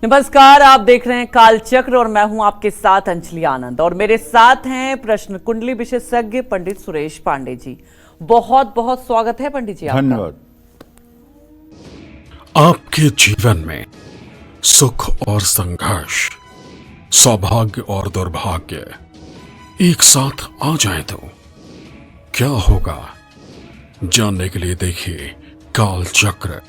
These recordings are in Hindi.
नमस्कार, आप देख रहे हैं कालचक्र और मैं हूं आपके साथ अंजलि आनंद और मेरे साथ हैं प्रश्न कुंडली विशेषज्ञ पंडित सुरेश पांडे जी। बहुत बहुत स्वागत है पंडित जी आपका। धन्यवाद। आपके जीवन में सुख और संघर्ष, सौभाग्य और दुर्भाग्य एक साथ आ जाए तो क्या होगा, जानने के लिए देखिए कालचक्र।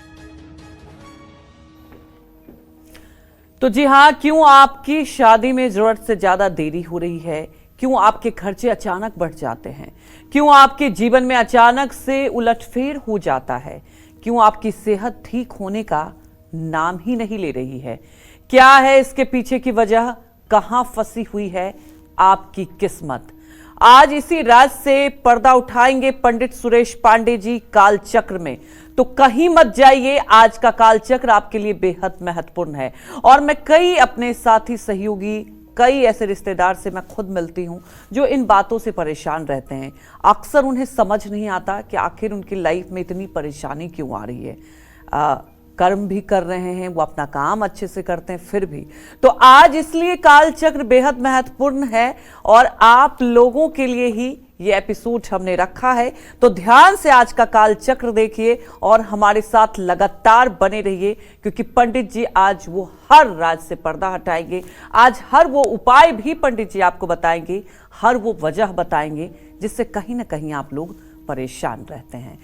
तो जी हाँ, क्यों आपकी शादी में जरूरत से ज्यादा देरी हो रही है? क्यों आपके खर्चे अचानक बढ़ जाते हैं? क्यों आपके जीवन में अचानक से उलटफेर हो जाता है? क्यों आपकी सेहत ठीक होने का नाम ही नहीं ले रही है? क्या है इसके पीछे की वजह? कहां फंसी हुई है आपकी किस्मत? आज इसी राज से पर्दा उठाएंगे पंडित सुरेश पांडे जी कालचक्र में। तो कहीं मत जाइए, आज का कालचक्र आपके लिए बेहद महत्वपूर्ण है। और मैं कई अपने साथी सहयोगी, कई ऐसे रिश्तेदार से मैं खुद मिलती हूं जो इन बातों से परेशान रहते हैं। अक्सर उन्हें समझ नहीं आता कि आखिर उनकी लाइफ में इतनी परेशानी क्यों आ रही है। कर्म भी कर रहे हैं, वो अपना काम अच्छे से करते हैं, फिर भी। तो आज इसलिए कालचक्र बेहद महत्वपूर्ण है और आप लोगों के लिए ही ये एपिसोड हमने रखा है। तो ध्यान से आज का कालचक्र देखिए और हमारे साथ लगातार बने रहिए, क्योंकि पंडित जी आज वो हर राज से पर्दा हटाएंगे। आज हर वो उपाय भी पंडित जी आपको बताएंगे, हर वो वजह बताएंगे जिससे कहीं ना कहीं आप लोग परेशान रहते हैं।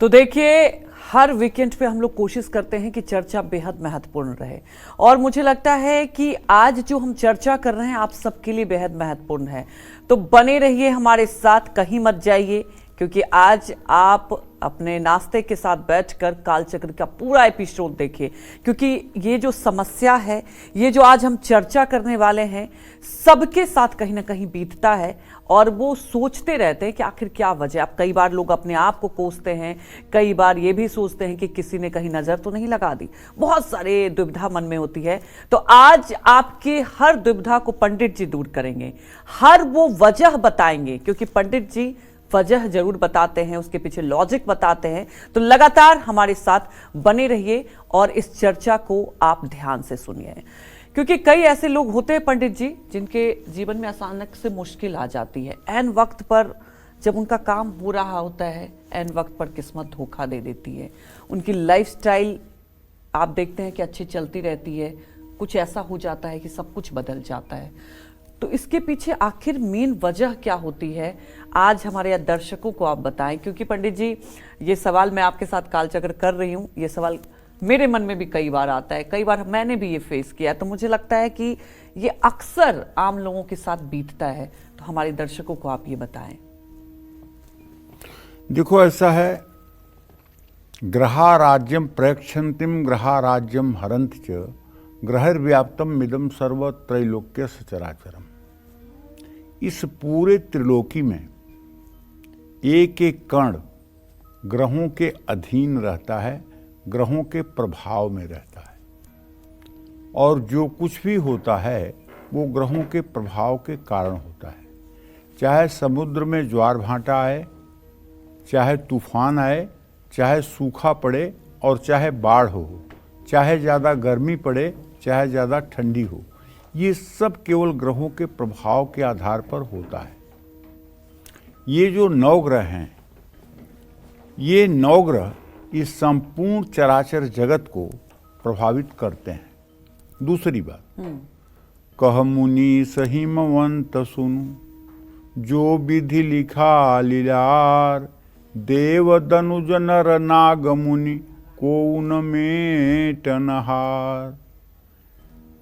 तो देखिए, हर वीकेंड पे हम लोग कोशिश करते हैं कि चर्चा बेहद महत्वपूर्ण रहे और मुझे लगता है कि आज जो हम चर्चा कर रहे हैं आप सबके लिए बेहद महत्वपूर्ण है। तो बने रहिए हमारे साथ, कहीं मत जाइए, क्योंकि आज आप अपने नाश्ते के साथ बैठकर कालचक्र का पूरा एपिसोड देखिए, क्योंकि ये जो समस्या है, ये जो आज हम चर्चा करने वाले हैं, सबके साथ कहीं ना कहीं बीतता है और वो सोचते रहते हैं कि आखिर क्या वजह। अब कई बार लोग अपने आप को कोसते हैं, कई बार ये भी सोचते हैं कि किसी ने कहीं नजर तो नहीं लगा दी। बहुत सारे दुविधा मन में होती है। तो आज आपके हर दुविधा को पंडित जी दूर करेंगे, हर वो वजह बताएंगे, क्योंकि पंडित जी वजह जरूर बताते हैं, उसके पीछे लॉजिक बताते हैं। तो लगातार हमारे साथ बने रहिए और इस चर्चा को आप ध्यान से सुनिए, क्योंकि कई ऐसे लोग होते हैं पंडित जी जिनके जीवन में अचानक से मुश्किल आ जाती है। ऐन वक्त पर जब उनका काम हो रहा होता है, ऐन वक्त पर किस्मत धोखा दे देती है। उनकी लाइफस्टाइल आप देखते हैं कि अच्छी चलती रहती है, कुछ ऐसा हो जाता है कि सब कुछ बदल जाता है। तो इसके पीछे आखिर मेन वजह क्या होती है, आज हमारे दर्शकों को आप बताएं। क्योंकि पंडित जी, ये सवाल मैं आपके साथ कालचक्र कर रही हूँ, ये सवाल मेरे मन में भी कई बार आता है, कई बार मैंने भी ये फेस किया। तो मुझे लगता है कि ये अक्सर आम लोगों के साथ बीतता है। तो हमारे दर्शकों को आप ये बताएं। देखो, ऐसा है, ग्रहा राज्यम प्रेक्षन्तिम ग्रहा राज्यम हरंत च ग्रहर्व्याप्तम मिदम सर्व त्रैलोक्य सचराचरम। इस पूरे त्रिलोकी में एक एक कण ग्रहों के अधीन रहता है, ग्रहों के प्रभाव में रहता है, और जो कुछ भी होता है वो ग्रहों के प्रभाव के कारण होता है। चाहे समुद्र में ज्वार भाटा आए, चाहे तूफान आए, चाहे सूखा पड़े और चाहे बाढ़ हो, चाहे ज़्यादा गर्मी पड़े, चाहे ज़्यादा ठंडी हो, ये सब केवल ग्रहों के प्रभाव के आधार पर होता है। ये जो 9 ग्रह हैं, ये 9 ग्रह इस संपूर्ण चराचर जगत को प्रभावित करते हैं। दूसरी बात, कह मुनि सहिमवंत सुनु, जो विधि लिखा लीलार, देव दनुज नर नाग मुनि को न मेटनहार।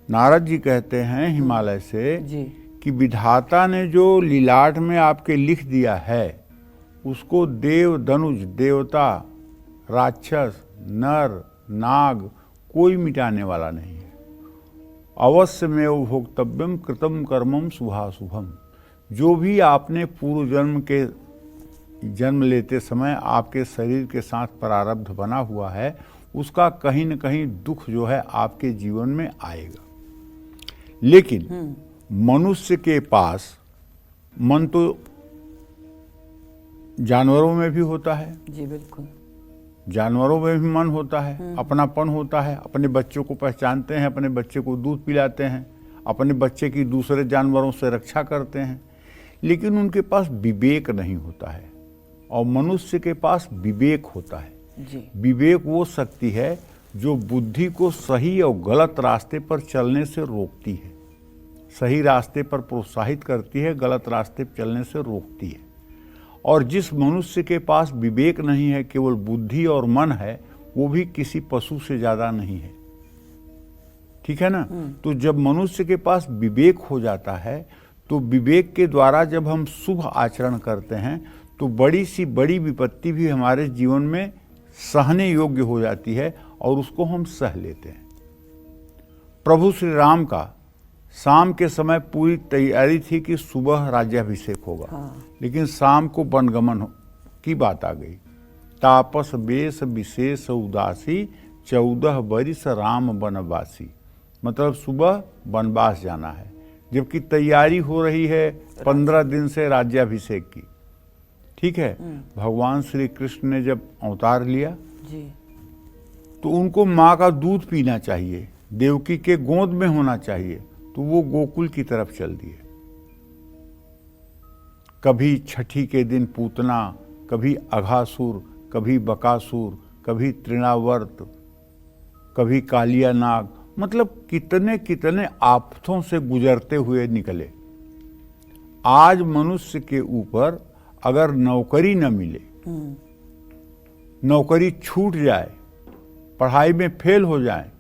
नारद जी कहते हैं हिमालय से जी कि विधाता ने जो लीलाट में आपके लिख दिया है, उसको देव दनुज, देवता, राक्षस, नर, नाग कोई मिटाने वाला नहीं है। अवश्य में भोक्तव्यम कृतम कर्मम शुभाशुभम। जो भी आपने पूर्व जन्म के जन्म लेते समय आपके शरीर के साथ प्रारब्ध बना हुआ है, उसका कहीं न कहीं दुख जो है आपके जीवन में आएगा। लेकिन मनुष्य के पास मन तो जानवरों में भी होता है। जी बिल्कुल। जानवरों में भी मन होता है, अपनापन होता है, अपने बच्चों को पहचानते हैं, अपने बच्चे को दूध पिलाते हैं, अपने बच्चे की दूसरे जानवरों से रक्षा करते हैं, लेकिन उनके पास विवेक नहीं होता है। और मनुष्य के पास विवेक होता है। जी। विवेक वो शक्ति है जो बुद्धि को सही और गलत रास्ते पर चलने से रोकती है, सही रास्ते पर प्रोत्साहित करती है, गलत रास्ते पर चलने से रोकती है। और जिस मनुष्य के पास विवेक नहीं है, केवल बुद्धि और मन है, वो भी किसी पशु से ज्यादा नहीं है। ठीक है ना? तो जब मनुष्य के पास विवेक हो जाता है, तो विवेक के द्वारा जब हम शुभ आचरण करते हैं, तो बड़ी सी बड़ी विपत्ति भी हमारे जीवन में सहने योग्य हो जाती है और उसको हम सह लेते हैं। प्रभु श्री राम का शाम के समय पूरी तैयारी थी कि सुबह राज्याभिषेक होगा, लेकिन शाम को वनगमन की बात आ गई। तापस बेश विशेष उदासी 14 बरिस राम वनवासी, मतलब सुबह वनवास जाना है, जबकि तैयारी हो रही है 15 दिन से राज्याभिषेक की। ठीक है? भगवान श्री कृष्ण ने जब अवतार लिया जी। तो उनको माँ का दूध पीना चाहिए, देवकी के गोद में होना चाहिए, तो वो गोकुल की तरफ चल दिए। कभी छठी के दिन पूतना, कभी अघासुर, कभी बकासुर, कभी तृणावर्त, कभी कालिया नाग, मतलब कितने कितने आफतों से गुजरते हुए निकले। आज मनुष्य के ऊपर अगर नौकरी न मिले, नौकरी छूट जाए, पढ़ाई में फेल हो जाए,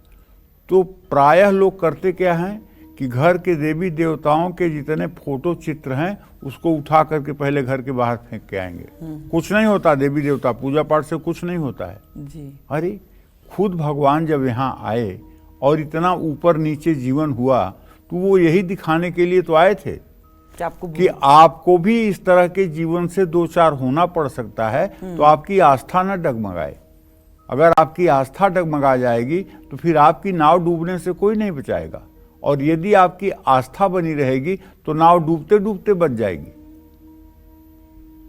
तो प्रायः लोग करते क्या हैं कि घर के देवी देवताओं के जितने फोटो चित्र हैं उसको उठा करके पहले घर के बाहर फेंक के आएंगे। कुछ नहीं होता, देवी देवता पूजा पाठ से कुछ नहीं होता है जी। अरे खुद भगवान जब यहाँ आए और इतना ऊपर नीचे जीवन हुआ, तो वो यही दिखाने के लिए तो आए थे कि आपको भी इस तरह के जीवन से दो चार होना पड़ सकता है, तो आपकी आस्था न डगमगाए। अगर आपकी आस्था डगमगा जाएगी तो फिर आपकी नाव डूबने से कोई नहीं बचाएगा, और यदि आपकी आस्था बनी रहेगी तो नाव डूबते डूबते बच जाएगी।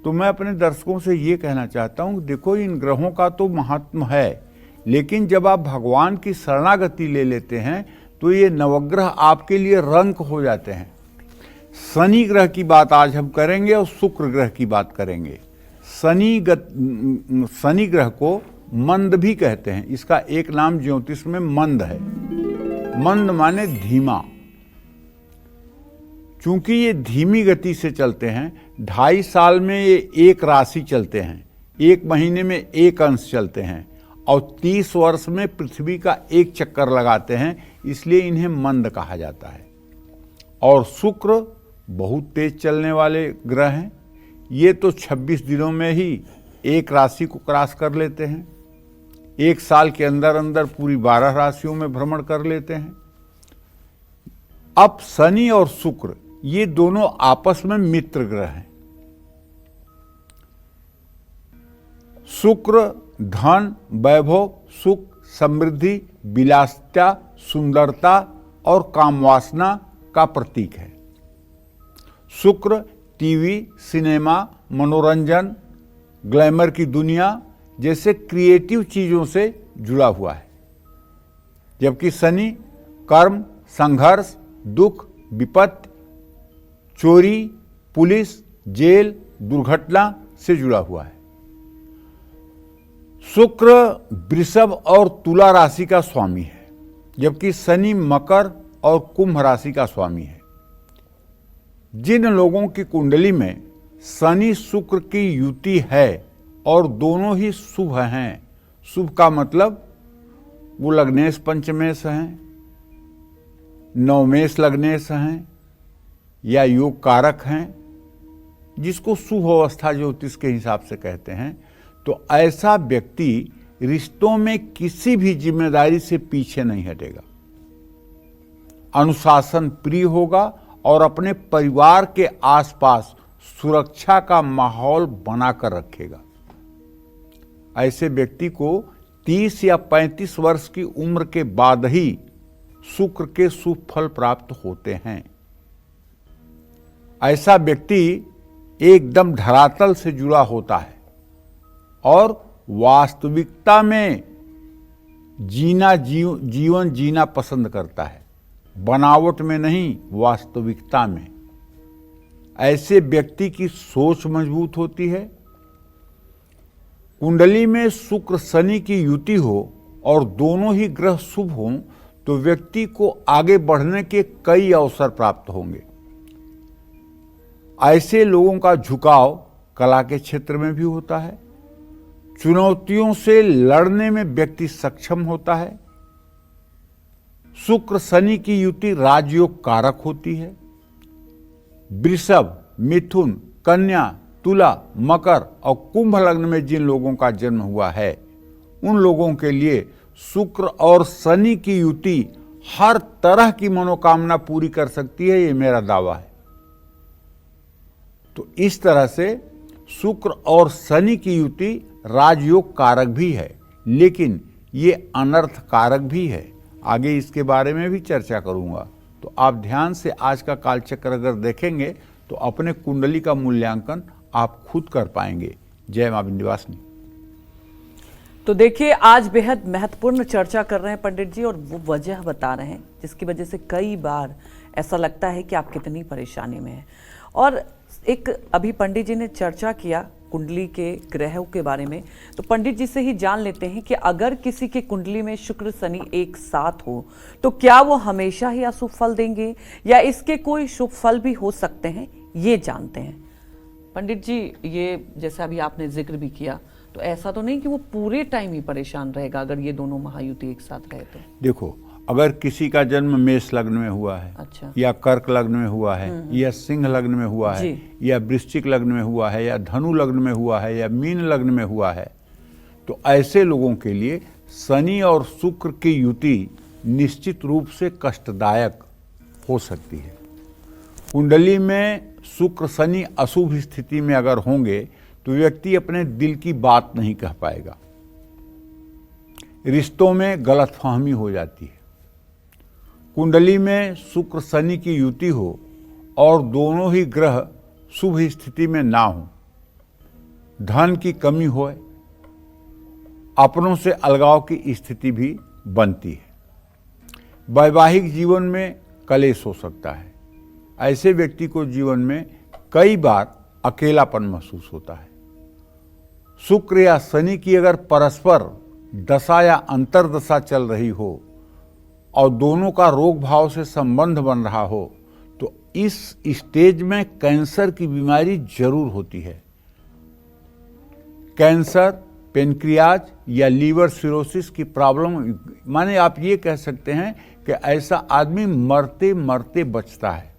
तो मैं अपने दर्शकों से ये कहना चाहता हूं, देखो इन ग्रहों का तो महत्व है, लेकिन जब आप भगवान की शरणागति ले लेते हैं तो ये नवग्रह आपके लिए रंक हो जाते हैं। शनि ग्रह की बात आज हम करेंगे और शुक्र ग्रह की बात करेंगे। शनि ग्रह को मंद भी कहते हैं, इसका एक नाम ज्योतिष में मंद है। मंद माने धीमा, चूंकि ये धीमी गति से चलते हैं, 2.5 साल में ये एक राशि चलते हैं, 1 महीने में एक अंश चलते हैं, और 30 वर्ष में पृथ्वी का एक चक्कर लगाते हैं, इसलिए इन्हें मंद कहा जाता है। और शुक्र बहुत तेज चलने वाले ग्रह हैं, ये तो 26 दिनों में ही एक राशि को क्रॉस कर लेते हैं, 1 साल के अंदर अंदर पूरी 12 राशियों में भ्रमण कर लेते हैं। अब शनि और शुक्र ये दोनों आपस में मित्र ग्रह हैं। शुक्र धन, वैभव, सुख, समृद्धि, विलासिता, सुंदरता और कामवासना का प्रतीक है। शुक्र टीवी, सिनेमा, मनोरंजन, ग्लैमर की दुनिया जैसे क्रिएटिव चीजों से जुड़ा हुआ है, जबकि शनि कर्म, संघर्ष, दुख, विपत्ति, चोरी, पुलिस, जेल, दुर्घटना से जुड़ा हुआ है। शुक्र वृषभ और तुला राशि का स्वामी है, जबकि शनि मकर और कुंभ राशि का स्वामी है। जिन लोगों की कुंडली में शनि शुक्र की युति है और दोनों ही शुभ हैं, शुभ का मतलब वो लग्नेश पंचमेश हैं, नवमेश लग्नेश हैं या योग कारक हैं, जिसको शुभ अवस्था ज्योतिष के हिसाब से कहते हैं, तो ऐसा व्यक्ति रिश्तों में किसी भी जिम्मेदारी से पीछे नहीं हटेगा, अनुशासन प्रिय होगा और अपने परिवार के आसपास सुरक्षा का माहौल बनाकर रखेगा। ऐसे व्यक्ति को 30 या 35 वर्ष की उम्र के बाद ही शुक्र के शुभ फल प्राप्त होते हैं। ऐसा व्यक्ति एकदम धरातल से जुड़ा होता है और वास्तविकता में जीवन जीना पसंद करता है, बनावट में नहीं, वास्तविकता में। ऐसे व्यक्ति की सोच मजबूत होती है। कुंडली में शुक्र शनि की युति हो और दोनों ही ग्रह शुभ हों तो व्यक्ति को आगे बढ़ने के कई अवसर प्राप्त होंगे। ऐसे लोगों का झुकाव कला के क्षेत्र में भी होता है। चुनौतियों से लड़ने में व्यक्ति सक्षम होता है। शुक्र शनि की युति राजयोग कारक होती है। वृषभ, मिथुन, कन्या, तुला, मकर और कुंभ लग्न में जिन लोगों का जन्म हुआ है उन लोगों के लिए शुक्र और शनि की युति हर तरह की मनोकामना पूरी कर सकती है, ये मेरा दावा है। तो इस तरह से शुक्र और शनि की युति राजयोग कारक भी है, लेकिन ये अनर्थ कारक भी है। आगे इसके बारे में भी चर्चा करूंगा। तो आप ध्यान से आज का कालचक्र अगर देखेंगे तो अपने कुंडली का मूल्यांकन आप खुद कर पाएंगे। जय मां विंध्यवासिनी। तो देखिए, आज बेहद महत्वपूर्ण चर्चा कर रहे हैं पंडित जी, और वो वजह बता रहे हैं जिसकी वजह से कई बार ऐसा लगता है कि आप कितनी परेशानी में हैं। और एक अभी पंडित जी ने चर्चा किया कुंडली के ग्रहों के बारे में, तो पंडित जी से ही जान लेते हैं कि अगर किसी के कुंडली में शुक्र शनि एक साथ हो तो क्या वो हमेशा ही अशुभ फल देंगे या इसके कोई शुभ फल भी हो सकते हैं, ये जानते हैं। पंडित जी, ये जैसा अभी आपने जिक्र भी किया, तो ऐसा तो नहीं कि वो पूरे टाइम ही परेशान रहेगा अगर ये दोनों महायुति एक साथ रहे तो? देखो, अगर किसी का जन्म मेष लग्न में हुआ है, अच्छा, या कर्क लग्न में हुआ है, या सिंह लग्न में हुआ है, या वृश्चिक लग्न में हुआ है, या धनु लग्न में हुआ है, या मीन लग्न में हुआ है, तो ऐसे लोगों के लिए शनि और शुक्र की युति निश्चित रूप से कष्टदायक हो सकती है। कुंडली में शुक्र शनि अशुभ स्थिति में अगर होंगे तो व्यक्ति अपने दिल की बात नहीं कह पाएगा। रिश्तों में गलतफहमी हो जाती है। कुंडली में शुक्र शनि की युति हो और दोनों ही ग्रह शुभ स्थिति में ना हो, धन की कमी हो, अपनों से अलगाव की स्थिति भी बनती है। वैवाहिक जीवन में कलेश हो सकता है। ऐसे व्यक्ति को जीवन में कई बार अकेलापन महसूस होता है। शुक्र या शनि की अगर परस्पर दशा या अंतर्दशा चल रही हो और दोनों का रोग भाव से संबंध बन रहा हो तो इस स्टेज में कैंसर की बीमारी जरूर होती है। कैंसर, पेनक्रियाज या लीवर सिरोसिस की प्रॉब्लम, माने आप ये कह सकते हैं कि ऐसा आदमी मरते मरते बचता है,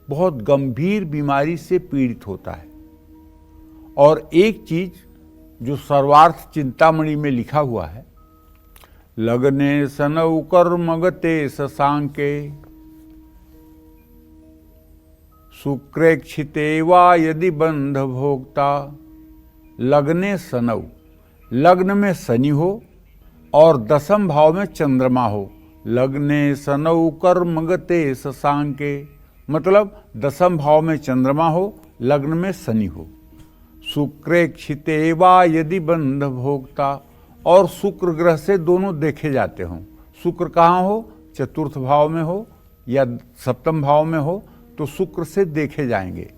बहुत गंभीर बीमारी से पीड़ित होता है। और एक चीज जो सर्वार्थ चिंतामणि में लिखा हुआ है, लगने सनऊ कर्मगते शशांके शुक्रेक्षिते वा यदि बंध भोक्ता। लगने सनऊ, लग्न में शनि हो और दशम भाव में चंद्रमा हो। लगने सनऊ कर्मगते शशांके मतलब दशम भाव में चंद्रमा हो, लग्न में शनि हो। शुक्रेक्षिते वा यदि बंध भोक्ता, और शुक्र ग्रह से दोनों देखे जाते हों। शुक्र कहाँ हो, चतुर्थ भाव में हो या सप्तम भाव में हो तो शुक्र से देखे जाएंगे।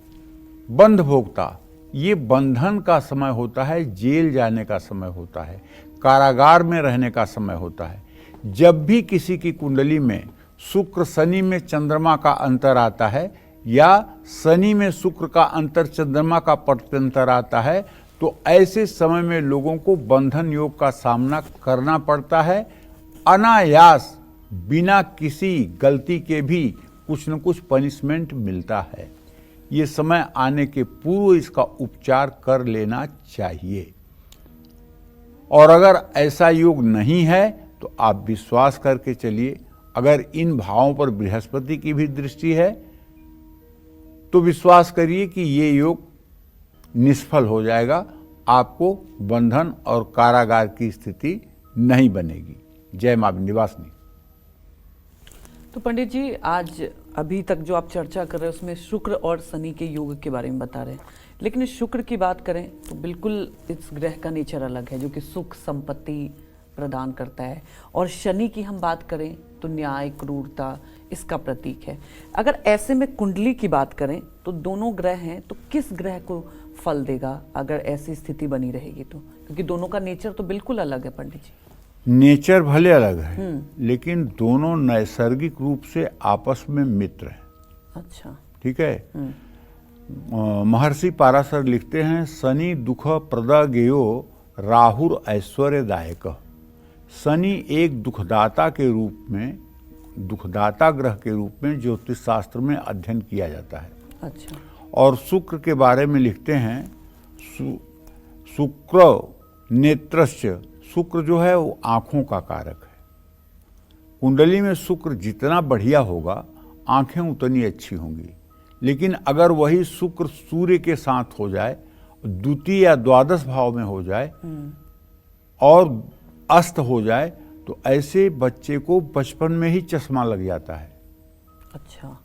बंध भोक्ता, ये बंधन का समय होता है, जेल जाने का समय होता है, कारागार में रहने का समय होता है। जब भी किसी की कुंडली में शुक्र शनि में चंद्रमा का अंतर आता है या शनि में शुक्र का अंतर चंद्रमा का प्रत्यंतर आता है तो ऐसे समय में लोगों को बंधन योग का सामना करना पड़ता है। अनायास, बिना किसी गलती के भी कुछ न कुछ पनिशमेंट मिलता है। ये समय आने के पूर्व इसका उपचार कर लेना चाहिए। और अगर ऐसा योग नहीं है तो आप विश्वास करके चलिए, अगर इन भावों पर बृहस्पति की भी दृष्टि है तो विश्वास करिए कि ये योग निष्फल हो जाएगा, आपको बंधन और कारागार की स्थिति नहीं बनेगी। जय मां विंध्यवासिनी। तो पंडित जी, आज अभी तक जो आप चर्चा कर रहे हैं उसमें शुक्र और शनि के योग के बारे में बता रहे हैं, लेकिन शुक्र की बात करें तो बिल्कुल इस ग्रह का नेचर अलग है, जो कि सुख संपत्ति प्रदान करता है। और शनि की हम बात करें तो न्याय, क्रूरता इसका प्रतीक है। अगर ऐसे में कुंडली की बात करें तो दोनों ग्रह हैं, तो किस ग्रह को फल देगा अगर ऐसी स्थिति बनी रहेगी तो? क्योंकि दोनों का नेचर तो बिल्कुल अलग है पंडित जी। नेचर भले अलग है, लेकिन दोनों नैसर्गिक रूप से आपस में मित्र हैं। अच्छा, ठीक है। महर्षि पाराशर लिखते हैं, शनि दुख प्रदा गेयो राहुर ऐश्वर्यदायक। शनि एक दुखदाता के रूप में, दुखदाता ग्रह के रूप में ज्योतिष शास्त्र में अध्ययन किया जाता है। अच्छा। और शुक्र के बारे में लिखते हैं, शुक्र नेत्रस्य, शुक्र जो है वो आंखों का कारक है। कुंडली में शुक्र जितना बढ़िया होगा, आंखें उतनी अच्छी होंगी। लेकिन अगर वही शुक्र सूर्य के साथ हो जाए, द्वितीय या द्वादश भाव में हो जाए और अस्त हो जाए, तो ऐसे बच्चे को बचपन में ही चश्मा लग जाता है। अच्छा।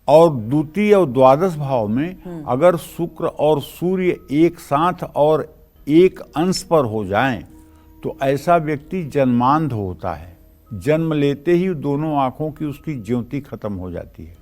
और द्वितीय और द्वादश भाव में अगर शुक्र और सूर्य एक साथ और एक अंश पर हो जाएं, तो ऐसा व्यक्ति जन्मांध होता है। जन्म लेते ही दोनों आंखों की उसकी ज्योति खत्म हो जाती है।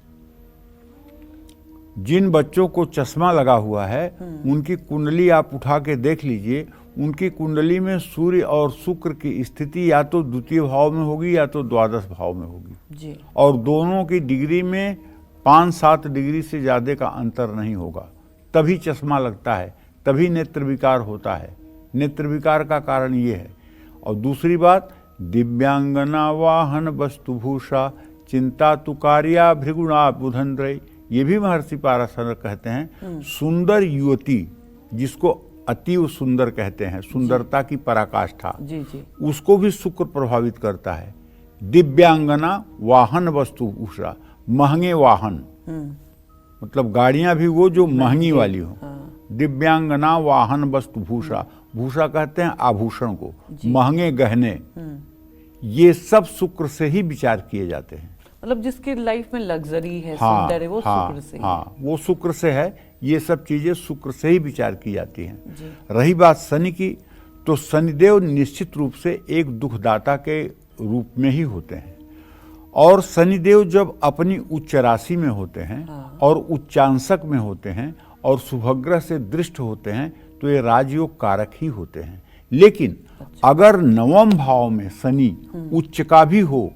जिन बच्चों को चश्मा लगा हुआ है, उनकी कुंडली आप उठा के देख लीजिए। उनकी कुंडली में सूर्य और शुक्र की स्थिति या तो द्वितीय भाव में होगी या तो द्वादश भाव में होगी जी। और दोनों की डिग्री में 5-7 डिग्री से ज़्यादा का अंतर नहीं होगा। तभी चश्मा लगता है, तभी नेत्र विकार होता है। नेत्र विकार का कारण ये है। और दूसरी बात, दिव्यांगना वाहन वस्तुभूषा चिंता तुकारिया भृगुणा बुधंद्रय, ये भी महर्षि पाराशर कहते हैं। सुंदर युवती, जिसको अतीव सुंदर कहते हैं, सुंदरता की पराकाष्ठा, जी जी, उसको भी शुक्र प्रभावित करता है। दिव्यांगना वाहन वस्तुभूषा, महंगे वाहन, मतलब गाड़ियां भी वो जो महंगी वाली हो। दिव्यांगना वाहन वस्तुभूषा, भूषा कहते हैं आभूषण को, महंगे गहने, ये सब शुक्र से ही विचार किए जाते हैं। मतलब जिसकी लाइफ में लग्जरी है, हाँ, सुंदर है, वो शुक्र से हाँ, वो शुक्र से है। ये सब चीजें शुक्र से ही विचार की जाती हैं। रही बात शनि की, तो शनिदेव निश्चित रूप से एक दुखदाता के रूप में ही होते हैं। और शनिदेव जब अपनी उच्च राशि में होते हैं और उच्चांशक में होते हैं और शुभग्रह से दृष्ट होते हैं, तो ये राजयोग कारक ही होते हैं। लेकिन अगर नवम भाव में शनि उच्च का भी हो,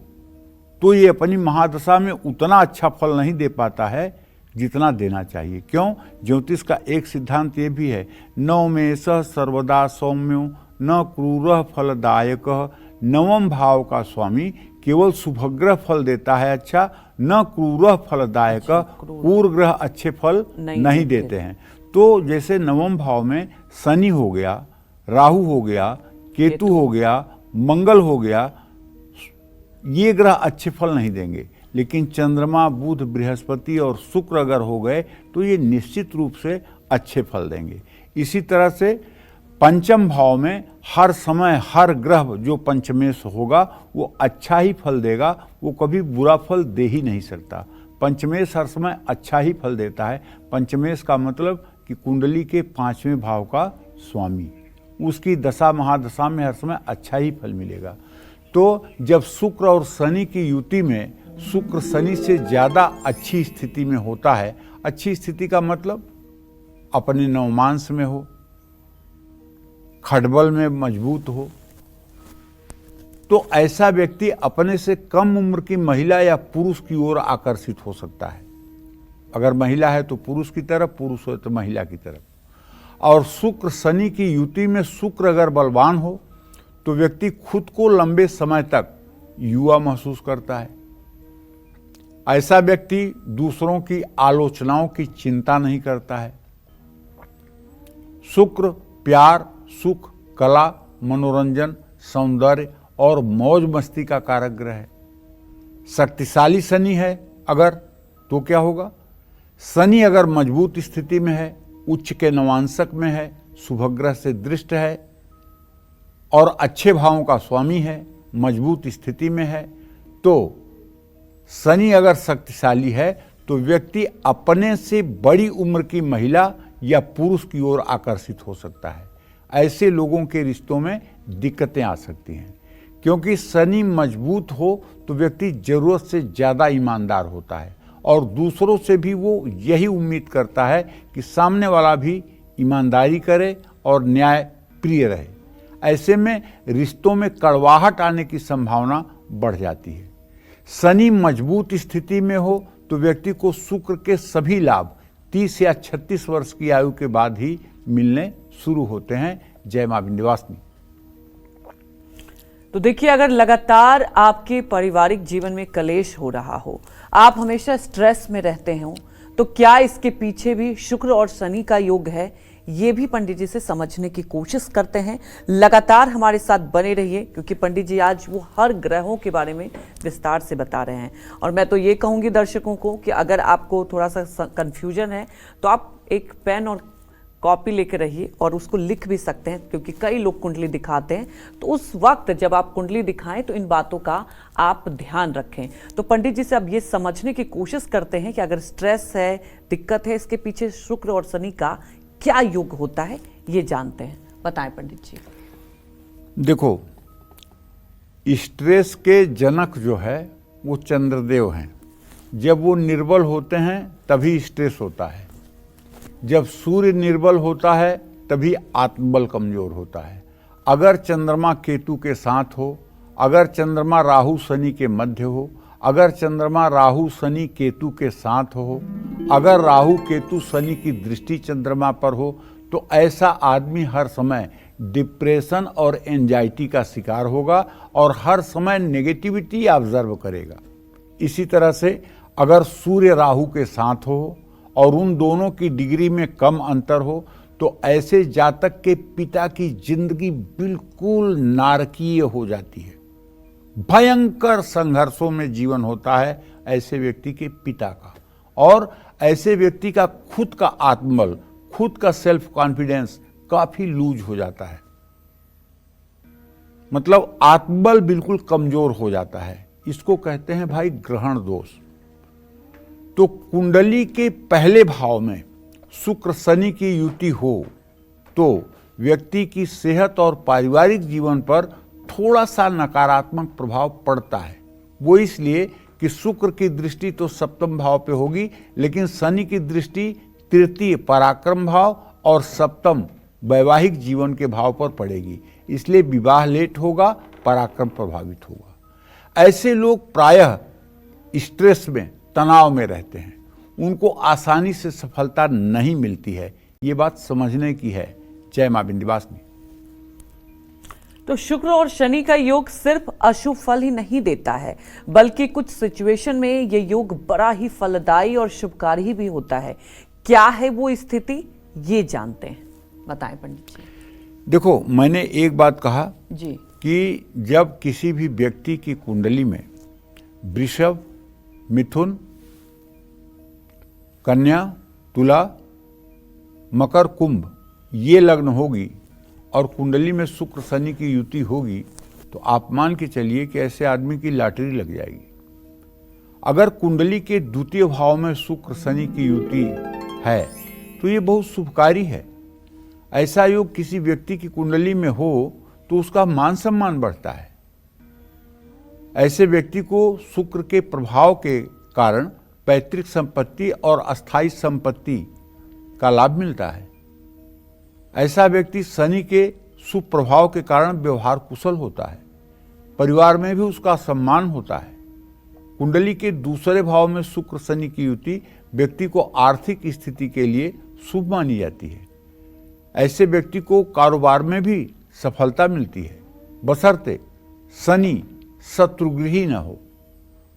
तो ये अपनी महादशा में उतना अच्छा फल नहीं दे पाता है जितना देना चाहिए। क्यों? ज्योतिष का एक सिद्धांत ये भी है, नवमेश सर्वदा सौम्यो न क्रूर फलदायक। नवम भाव का स्वामी केवल शुभग्रह फल देता है अच्छा, न क्रूर फलदायक। क्रूर ग्रह अच्छे फल नहीं देते हैं। तो जैसे नवम भाव में शनि हो गया, राहु हो गया, केतु हो गया, मंगल हो गया, ये ग्रह अच्छे फल नहीं देंगे। लेकिन चंद्रमा, बुध, बृहस्पति और शुक्र अगर हो गए, तो ये निश्चित रूप से अच्छे फल देंगे। इसी तरह से पंचम भाव में हर समय हर ग्रह जो पंचमेश होगा वो अच्छा ही फल देगा, वो कभी बुरा फल दे ही नहीं सकता। पंचमेश हर समय अच्छा ही फल देता है। पंचमेश का मतलब कि कुंडली के 5वें भाव का स्वामी, उसकी दशा महादशा में हर समय अच्छा ही फल मिलेगा। तो जब शुक्र और शनि की युति में शुक्र शनि से ज़्यादा अच्छी स्थिति में होता है, अच्छी स्थिति का मतलब अपने नवमांश में हो, खडबल में मजबूत हो, तो ऐसा व्यक्ति अपने से कम उम्र की महिला या पुरुष की ओर आकर्षित हो सकता है। अगर महिला है तो पुरुष की तरफ, पुरुष हो तो महिला की तरफ। और शुक्र शनि की युति में शुक्र अगर बलवान हो, तो व्यक्ति खुद को लंबे समय तक युवा महसूस करता है। ऐसा व्यक्ति दूसरों की आलोचनाओं की चिंता नहीं करता है। शुक्र प्यार, सुख, कला, मनोरंजन, सौंदर्य और मौज मस्ती का कारक ग्रह है। शक्तिशाली शनि है अगर, तो क्या होगा? शनि अगर मजबूत स्थिति में है, उच्च के नवांशक में है, शुभग्रह से दृष्ट है और अच्छे भावों का स्वामी है, मजबूत स्थिति में है, तो शनि अगर शक्तिशाली है तो व्यक्ति अपने से बड़ी उम्र की महिला या पुरुष की ओर आकर्षित हो सकता है। ऐसे लोगों के रिश्तों में दिक्कतें आ सकती हैं। क्योंकि शनि मजबूत हो तो व्यक्ति जरूरत से ज़्यादा ईमानदार होता है और दूसरों से भी वो यही उम्मीद करता है कि सामने वाला भी ईमानदारी करे और न्याय प्रिय रहे। ऐसे में रिश्तों में कड़वाहट आने की संभावना बढ़ जाती है। शनि मजबूत स्थिति में हो तो व्यक्ति को शुक्र के सभी लाभ 30 या 36 वर्ष की आयु के बाद ही मिलने शुरू होते हैं। जय मां विंध्यवासिनी। तो देखिए, अगर लगातार आपके पारिवारिक जीवन में कलेश हो रहा हो, आप हमेशा स्ट्रेस में रहते हो, तो क्या इसके पीछे भी शुक्र और शनि का योग है? ये भी पंडित जी से समझने की कोशिश करते हैं। लगातार हमारे साथ बने रहिए, क्योंकि पंडित जी आज वो हर ग्रहों के बारे में विस्तार से बता रहे हैं। और मैं तो ये कहूँगी दर्शकों को कि अगर आपको थोड़ा सा कंफ्यूजन है तो आप एक पेन और कॉपी लेकर रहिए और उसको लिख भी सकते हैं, क्योंकि कई लोग कुंडली दिखाते हैं। तो उस वक्त जब आप कुंडली दिखाएं तो इन बातों का आप ध्यान रखें। तो पंडित जी से अब ये समझने की कोशिश करते हैं कि अगर स्ट्रेस है, दिक्कत है, इसके पीछे शुक्र और शनि का क्या योग होता है, ये जानते हैं। बताएं पंडित जी। देखो, स्ट्रेस के जनक जो है वो चंद्रदेव हैं। जब वो निर्बल होते हैं तभी स्ट्रेस होता है। जब सूर्य निर्बल होता है तभी आत्मबल कमजोर होता है। अगर चंद्रमा केतु के साथ हो, अगर चंद्रमा राहु शनि के मध्य हो, अगर चंद्रमा राहु शनि केतु के साथ हो, अगर राहु केतु शनि की दृष्टि चंद्रमा पर हो, तो ऐसा आदमी हर समय डिप्रेशन और एंजाइटी का शिकार होगा और हर समय नेगेटिविटी ऑब्जर्व करेगा। इसी तरह से अगर सूर्य राहु के साथ हो और उन दोनों की डिग्री में कम अंतर हो, तो ऐसे जातक के पिता की जिंदगी बिल्कुल नारकीय हो जाती है। भयंकर संघर्षों में जीवन होता है ऐसे व्यक्ति के पिता का, और ऐसे व्यक्ति का खुद का आत्मबल, खुद का सेल्फ कॉन्फिडेंस काफी लूज हो जाता है। मतलब आत्मबल बिल्कुल कमजोर हो जाता है। इसको कहते हैं भाई ग्रहण दोष। तो कुंडली के पहले भाव में शुक्र शनि की युति हो तो व्यक्ति की सेहत और पारिवारिक जीवन पर थोड़ा सा नकारात्मक प्रभाव पड़ता है। वो इसलिए कि शुक्र की दृष्टि तो सप्तम भाव पे होगी, लेकिन शनि की दृष्टि तृतीय पराक्रम भाव और सप्तम वैवाहिक जीवन के भाव पर पड़ेगी। इसलिए विवाह लेट होगा, पराक्रम प्रभावित होगा। ऐसे लोग प्रायः स्ट्रेस में, तनाव में रहते हैं। उनको आसानी से सफलता नहीं मिलती है। ये बात समझने की है। जय मां विंध्यवासिनी। तो शुक्र और शनि का योग सिर्फ अशुभ फल ही नहीं देता है, बल्कि कुछ सिचुएशन में ये योग बड़ा ही फलदायी और शुभकारी भी होता है। क्या है वो स्थिति, ये जानते हैं। बताएं पंडित जी। देखो, मैंने एक बात कहा जी कि जब किसी भी व्यक्ति की कुंडली में वृषभ, मिथुन, कन्या, तुला, मकर, कुंभ ये लग्न होगी और कुंडली में शुक्र शनि की युति होगी, तो आप मान के चलिए कि ऐसे आदमी की लॉटरी लग जाएगी। अगर कुंडली के द्वितीय भाव में शुक्र शनि की युति है तो ये बहुत शुभकारी है। ऐसा योग किसी व्यक्ति की कुंडली में हो तो उसका मान सम्मान बढ़ता है। ऐसे व्यक्ति को शुक्र के प्रभाव के कारण पैतृक संपत्ति और अस्थायी संपत्ति का लाभ मिलता है। ऐसा व्यक्ति शनि के शुभ प्रभाव के कारण व्यवहार कुशल होता है। परिवार में भी उसका सम्मान होता है। कुंडली के दूसरे भाव में शुक्र शनि की युति व्यक्ति को आर्थिक स्थिति के लिए शुभ मानी जाती है। ऐसे व्यक्ति को कारोबार में भी सफलता मिलती है, बशर्ते शनि शत्रुगृही न हो,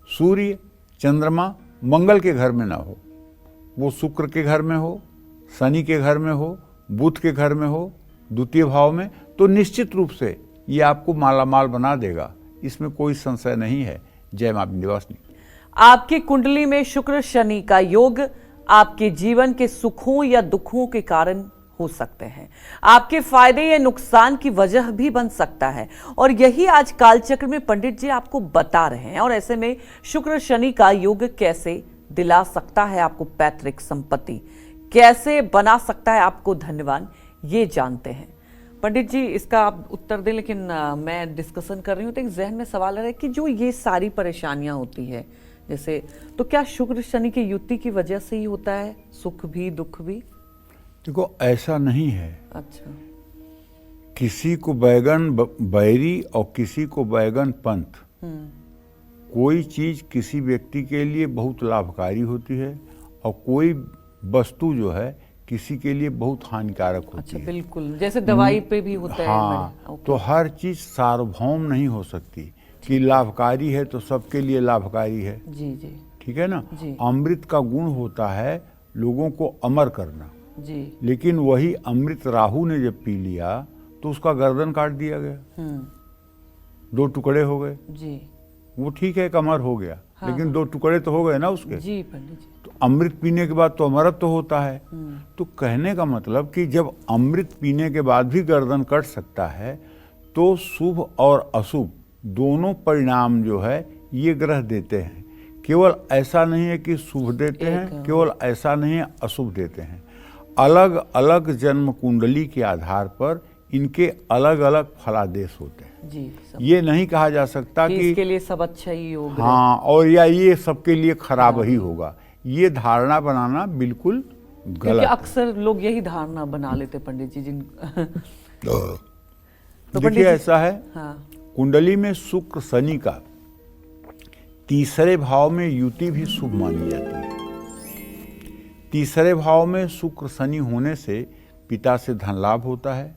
सूर्य चंद्रमा मंगल के घर में न हो, वो शुक्र के घर में हो, शनि के घर में हो, बुध के घर में हो, द्वितीय भाव में, तो निश्चित रूप से ये आपको मालामाल बना देगा। इसमें कोई संशय नहीं है। जय मां विंध्यवासिनी। आपकी कुंडली में शुक्र शनि का योग आपके जीवन के सुखों या दुखों के कारण हो सकते हैं। आपके फायदे या नुकसान की वजह भी बन सकता है और यही आज कालचक्र में पंडित जी आपको बता रहे हैं। और ऐसे में शुक्र शनि का योग कैसे दिला सकता है आपको पैतृक संपत्ति, कैसे बना सकता है आपको धनवान, ये जानते हैं। पंडित जी इसका आप उत्तर दें, लेकिन मैं डिस्कशन कर रही हूँ तो एक जहन में सवाल आ रहा है कि जो ये सारी परेशानियां होती है जैसे, तो क्या शुक्र शनि की युति की वजह से ही होता है सुख भी दुख भी? देखो ऐसा नहीं है। अच्छा। किसी को बैगन बैरी और किसी को बैगन पंथ। कोई चीज किसी व्यक्ति के लिए बहुत लाभकारी होती है और कोई वस्तु जो है किसी के लिए बहुत हानिकारक होती अच्छा, है। बिल्कुल, जैसे दवाई पे भी होता है। हाँ, तो हर चीज सार्वभौम नहीं हो सकती कि लाभकारी है तो सबके लिए लाभकारी है। जी जी। ठीक है ना। जी। अमृत का गुण होता है लोगों को अमर करना। जी। लेकिन वही अमृत राहु ने जब पी लिया तो उसका गर्दन काट दिया गया, 2 टुकड़े हो गए। जी। वो ठीक है, एक अमर हो गया। हाँ, लेकिन 2 टुकड़े तो हो गए ना उसके। जी पंडित जी। तो अमृत पीने के बाद तो अमरत्व तो होता है। तो कहने का मतलब कि जब अमृत पीने के बाद भी गर्दन कट सकता है तो शुभ और अशुभ दोनों परिणाम जो है ये ग्रह देते हैं। केवल ऐसा नहीं है कि शुभ देते हैं, केवल ऐसा नहीं है अशुभ देते हैं। अलग अलग जन्म कुंडली के आधार पर इनके अलग अलग फलादेश होते हैं। जी। ये नहीं कहा जा सकता कि इसके लिए सब अच्छा ही होगा, हाँ, और या ये सबके लिए खराब ही होगा। ये धारणा बनाना बिल्कुल गलत है। अक्सर लोग यही धारणा बना लेते पंडित जी। तो देखिए ऐसा है। हाँ। कुंडली में शुक्र शनि का तीसरे भाव में युति भी शुभ मानी जाती है। तीसरे भाव में शुक्र शनि होने से पिता से धन लाभ होता है,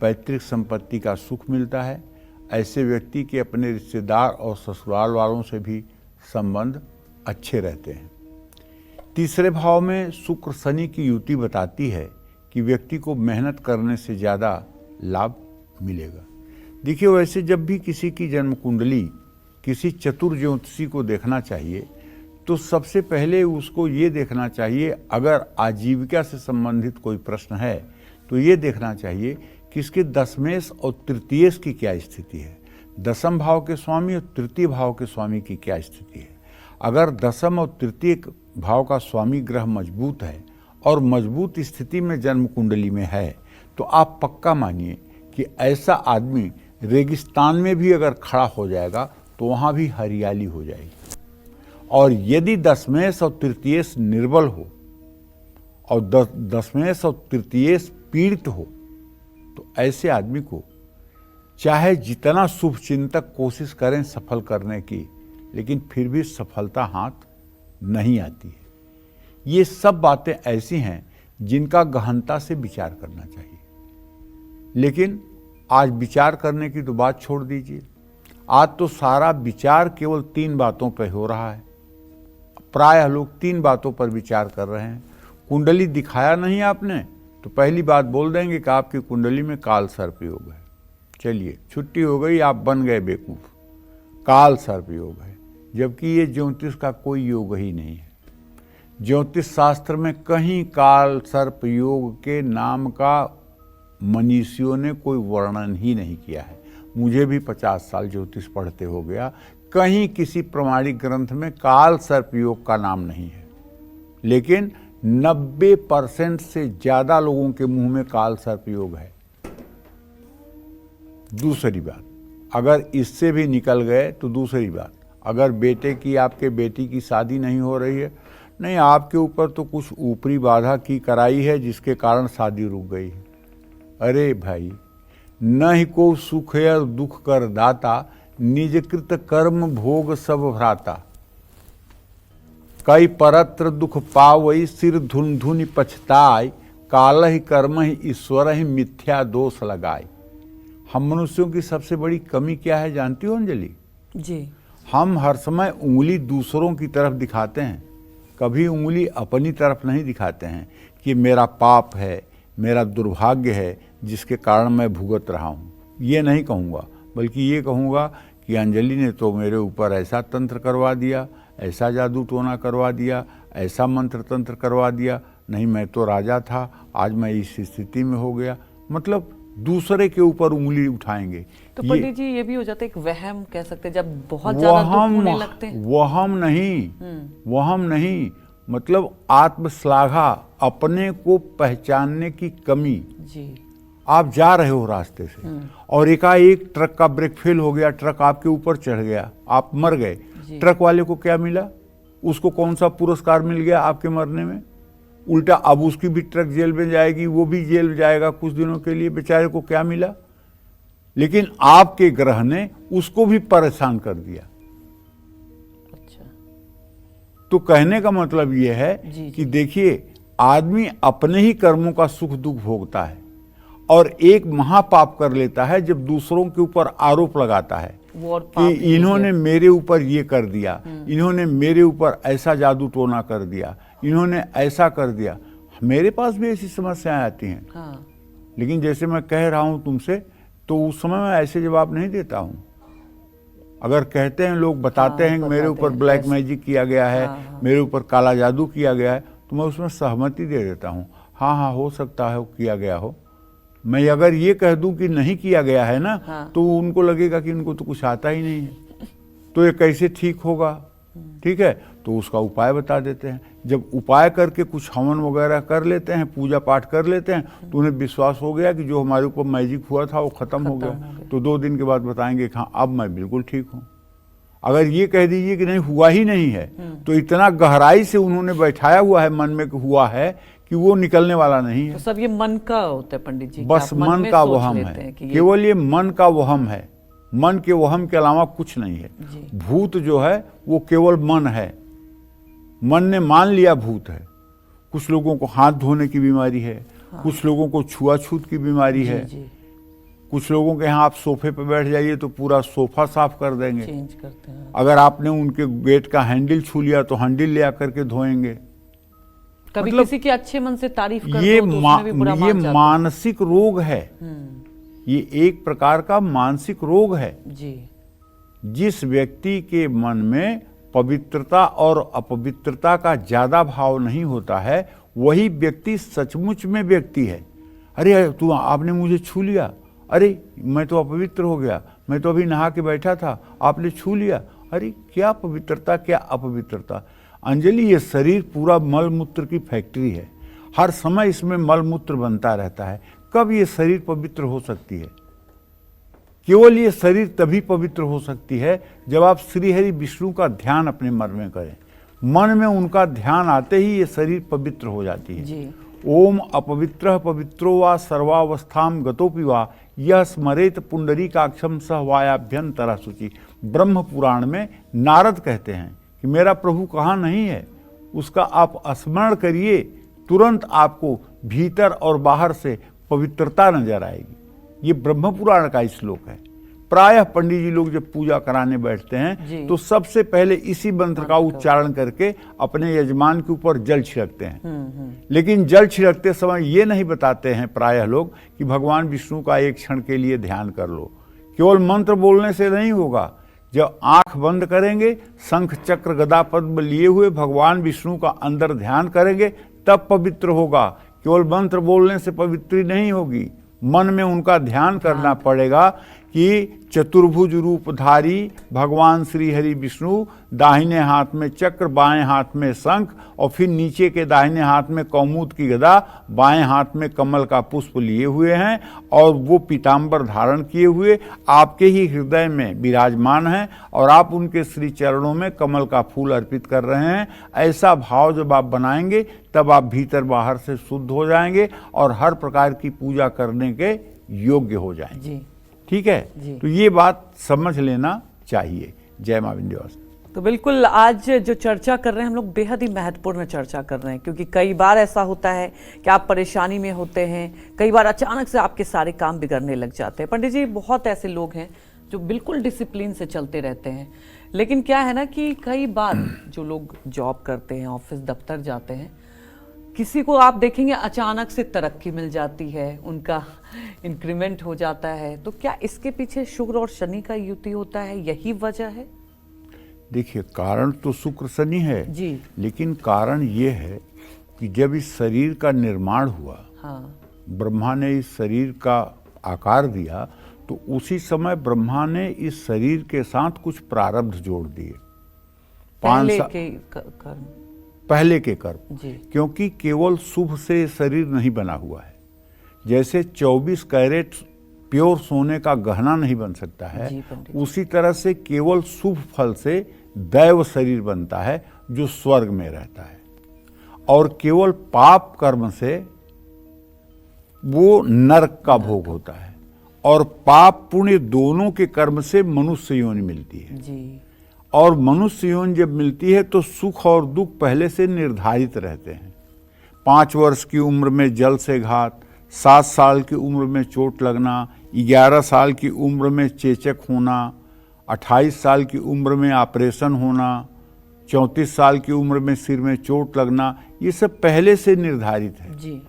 पैतृक संपत्ति का सुख मिलता है। ऐसे व्यक्ति के अपने रिश्तेदार और ससुराल वालों से भी संबंध अच्छे रहते हैं। तीसरे भाव में शुक्र शनि की युति बताती है कि व्यक्ति को मेहनत करने से ज़्यादा लाभ मिलेगा। देखिए वैसे जब भी किसी की जन्म कुंडली किसी चतुर ज्योतिषी को देखना चाहिए तो सबसे पहले उसको ये देखना चाहिए, अगर आजीविका से संबंधित कोई प्रश्न है तो ये देखना चाहिए कि इसके दशमेश और तृतीयेश की क्या स्थिति है। दशम भाव के स्वामी और तृतीय भाव के स्वामी की क्या स्थिति है। अगर दशम और तृतीय भाव का स्वामी ग्रह मजबूत है और मजबूत स्थिति में जन्म कुंडली में है तो आप पक्का मानिए कि ऐसा आदमी रेगिस्तान में भी अगर खड़ा हो जाएगा तो वहाँ भी हरियाली हो जाएगी। और यदि दशमेश और तृतीयेश निर्बल हो और दशमेश और तृतीयेश पीड़ित हो तो ऐसे आदमी को चाहे जितना शुभ चिंतक कोशिश करें सफल करने की, लेकिन फिर भी सफलता हाथ नहीं आती है। ये सब बातें ऐसी हैं जिनका गहनता से विचार करना चाहिए। लेकिन आज विचार करने की तो बात छोड़ दीजिए, आज तो सारा विचार केवल 3 बातों पर हो रहा है। प्रायः लोग 3 बातों पर विचार कर रहे हैं। कुंडली दिखाया नहीं आपने तो पहली बात बोल देंगे कि आपकी कुंडली में काल सर्प योग है। चलिए छुट्टी हो गई, आप बन गए बेवकूफ, काल सर्प योग है। जबकि ये ज्योतिष का कोई योग ही नहीं है। ज्योतिष शास्त्र में कहीं काल सर्प योग के नाम का मनीषियों ने कोई वर्णन ही नहीं किया है। मुझे भी 50 साल ज्योतिष पढ़ते हो गया, कहीं किसी प्रमाणिक ग्रंथ में काल सर्प योग का नाम नहीं है। लेकिन 90% से ज्यादा लोगों के मुंह में काल सर्प योग है। दूसरी बात, अगर इससे भी निकल गए तो दूसरी बात, अगर बेटे की आपके बेटी की शादी नहीं हो रही है, नहीं आपके ऊपर तो कुछ ऊपरी बाधा की कराई है जिसके कारण शादी रुक गई है। अरे भाई, न ही को सुख है दुख कर दाता, निजकृत कर्म भोग सब भ्राता। कई परत्र दुख पावई, सिर धुन धुनि पछताय, काल ही कर्म ही ईश्वर ही मिथ्या दोष लगाए। हम मनुष्यों की सबसे बड़ी कमी क्या है जानती हो अंजलि? जी। हम हर समय उंगली दूसरों की तरफ दिखाते हैं, कभी उंगली अपनी तरफ नहीं दिखाते हैं कि मेरा पाप है, मेरा दुर्भाग्य है जिसके कारण मैं भुगत रहा हूँ। ये नहीं कहूँगा, बल्कि ये कहूँगा कि अंजलि ने तो मेरे ऊपर ऐसा तंत्र करवा दिया, ऐसा जादू टोना करवा दिया, ऐसा मंत्र तंत्र करवा दिया, नहीं मैं तो राजा था, आज मैं इस स्थिति में हो गया, मतलब दूसरे के ऊपर उंगली उठाएंगे। तो पंडित जी ये भी हो जाता है एक वहम कह सकते हैं, जब बहुत ज्यादा दुख होने लगते हैं। वहम नहीं, मतलब आत्मश्लाघा, अपने को पहचानने की कमी। जी। आप जा रहे हो रास्ते से और एकाएक ट्रक का ब्रेक फेल हो गया, ट्रक आपके ऊपर चढ़ गया, आप मर गए। ट्रक वाले को क्या मिला? उसको कौन सा पुरस्कार मिल गया आपके मरने में? उल्टा अब उसकी भी ट्रक जेल में जाएगी, वो भी जेल जाएगा कुछ दिनों के लिए, बेचारे को क्या मिला? लेकिन आपके ग्रह ने उसको भी परेशान कर दिया। अच्छा। तो कहने का मतलब यह है कि देखिए, आदमी अपने ही कर्मों का सुख दुख भोगता है और एक महापाप कर लेता है जब दूसरों के ऊपर आरोप लगाता है कि इन्होंने मेरे ऊपर ये कर दिया, इन्होंने मेरे ऊपर ऐसा जादू टोना कर दिया, इन्होंने ऐसा कर दिया। मेरे पास भी ऐसी समस्याएं आती हैं। हाँ। लेकिन जैसे मैं कह रहा हूं तुमसे, तो उस समय मैं ऐसे जवाब नहीं देता हूं। अगर कहते हैं लोग, बताते हैं कि मेरे ऊपर ब्लैक मैजिक किया गया है, मेरे ऊपर काला जादू किया गया है, तो मैं उसमें सहमति दे देता हूं। हाँ, हो सकता है वो किया गया हो। मैं अगर ये कह दूं कि नहीं किया गया है ना, तो उनको लगेगा कि इनको तो कुछ आता ही नहीं है, तो ये कैसे ठीक होगा? ठीक है, तो उसका उपाय बता देते हैं। जब उपाय करके कुछ हवन वगैरह कर लेते हैं, पूजा पाठ कर लेते हैं, तो उन्हें विश्वास हो गया कि जो हमारे ऊपर मैजिक हुआ था वो खत्म हो गया। तो 2 दिन के बाद बताएंगे कि हाँ अब मैं बिल्कुल ठीक हूँ। अगर ये कह दीजिए कि नहीं हुआ ही नहीं है, तो इतना गहराई से उन्होंने बैठाया हुआ है मन में कि हुआ है, कि वो निकलने वाला नहीं है। तो सब ये मन का होता है पंडित जी, बस मन का वहम है, केवल ये मन का वहम है। मन के वहम के अलावा कुछ नहीं है। भूत जो है वो केवल मन है, मन ने मान लिया भूत है। कुछ लोगों को हाथ धोने की बीमारी है, कुछ लोगों को छुआछूत की बीमारी है, कुछ लोगों के यहाँ आप सोफे पे बैठ जाइए तो पूरा सोफा साफ कर देंगे, चेंज करते हैं। अगर आपने उनके गेट का हैंडल छू लिया तो हैंडल ले आकर के धोएंगे। कभी मतलब किसी के अच्छे मन से तारीफ कर ये दो तो उसमें भी बुरा मान जाते हैं। मानसिक रोग है। ये एक प्रकार का मानसिक रोग है जी। जिस व्यक्ति के मन में पवित्रता और अपवित्रता का ज्यादा भाव नहीं होता है, वही व्यक्ति सचमुच में व्यक्ति है। अरे तू आपने मुझे छू लिया, अरे मैं तो अपवित्र हो गया, मैं तो अभी नहा के बैठा था, आपने छू लिया, अरे क्या पवित्रता क्या अपवित्रता। अंजलि, ये शरीर पूरा मल मूत्र की फैक्ट्री है, हर समय इसमें मल मूत्र बनता रहता है। कब ये शरीर पवित्र हो सकती है? केवल ये शरीर तभी पवित्र हो सकती है जब आप श्री हरि विष्णु का ध्यान अपने मन में करें। मन में उनका ध्यान आते ही ये शरीर पवित्र हो जाती है जी। ओम अपवित्र पवित्रो वा सर्वावस्थाम गतोपि वा यह स्मरेत पुंडरीकाक्षम सह वायाभ्यंतरा शुचि। ब्रह्म पुराण में नारद कहते हैं कि मेरा प्रभु कहाँ नहीं है, उसका आप स्मरण करिए, तुरंत आपको भीतर और बाहर से पवित्रता नजर आएगी। ये ब्रह्म पुराण का श्लोक है। प्रायः पंडित जी लोग जब पूजा कराने बैठते हैं तो सबसे पहले इसी मंत्र का उच्चारण करके अपने यजमान के ऊपर जल छिड़कते हैं। लेकिन जल छिड़कते समय ये नहीं बताते हैं प्रायः लोग कि भगवान विष्णु का एक क्षण के लिए ध्यान कर लो। केवल मंत्र बोलने से नहीं होगा। जब आंख बंद करेंगे, शंख चक्र गदा पद्म लिए हुए भगवान विष्णु का अंदर ध्यान करेंगे, तब पवित्र होगा। केवल मंत्र बोलने से पवित्री नहीं होगी, मन में उनका ध्यान करना पड़ेगा कि चतुर्भुज रूपधारी भगवान श्री हरि विष्णु, दाहिने हाथ में चक्र, बाएं हाथ में शंख और फिर नीचे के दाहिने हाथ में कौमुद की गदा, बाएं हाथ में कमल का पुष्प लिए हुए हैं और वो पीताम्बर धारण किए हुए आपके ही हृदय में विराजमान हैं और आप उनके श्री चरणों में कमल का फूल अर्पित कर रहे हैं। ऐसा भाव जब आप बनाएंगे तब आप भीतर बाहर से शुद्ध हो जाएंगे और हर प्रकार की पूजा करने के योग्य हो जाएंगे। ठीक है, तो ये बात समझ लेना चाहिए। जय मां विंध्यवासिनी। तो बिल्कुल आज जो चर्चा कर रहे हैं हम लोग बेहद ही महत्वपूर्ण चर्चा कर रहे हैं, क्योंकि कई बार ऐसा होता है कि आप परेशानी में होते हैं, कई बार अचानक से आपके सारे काम बिगड़ने लग जाते हैं। पंडित जी, बहुत ऐसे लोग हैं जो बिल्कुल डिसिप्लिन से चलते रहते हैं, लेकिन क्या है ना कि कई बार जो लोग जॉब करते हैं, ऑफिस दफ्तर जाते हैं, किसी को आप देखेंगे अचानक से तरक्की मिल जाती है, उनका इंक्रीमेंट हो जाता है। तो क्या इसके पीछे शुक्र और शनि का युति होता है, यही वजह है? देखिए, कारण तो शुक्र शनि है जी, लेकिन कारण ये है कि जब इस शरीर का निर्माण हुआ, हाँ, ब्रह्मा ने इस शरीर का आकार दिया, तो उसी समय ब्रह्मा ने इस शरीर के साथ कुछ प्रारब्ध जोड़ दिए। पहले के कर्म, पहले के कर्म जी, क्योंकि केवल शुभ से शरीर नहीं बना हुआ है। जैसे 24 कैरेट प्योर सोने का गहना नहीं बन सकता है, जी पंडित। उसी तरह से केवल शुभ फल से दैव शरीर बनता है जो स्वर्ग में रहता है, और केवल पाप कर्म से वो नरक का भोग होता है, और पाप पुण्य दोनों के कर्म से मनुष्य योनि मिलती है। जी, और मनुष्य योनि जब मिलती है तो सुख और दुख पहले से निर्धारित रहते हैं। 5 वर्ष की उम्र में जल से घात, 7 साल की उम्र में चोट लगना, 11 साल की उम्र में चेचक होना, 28 साल की उम्र में ऑपरेशन होना, 34 साल की उम्र में सिर में चोट लगना, ये सब पहले से निर्धारित है। जी,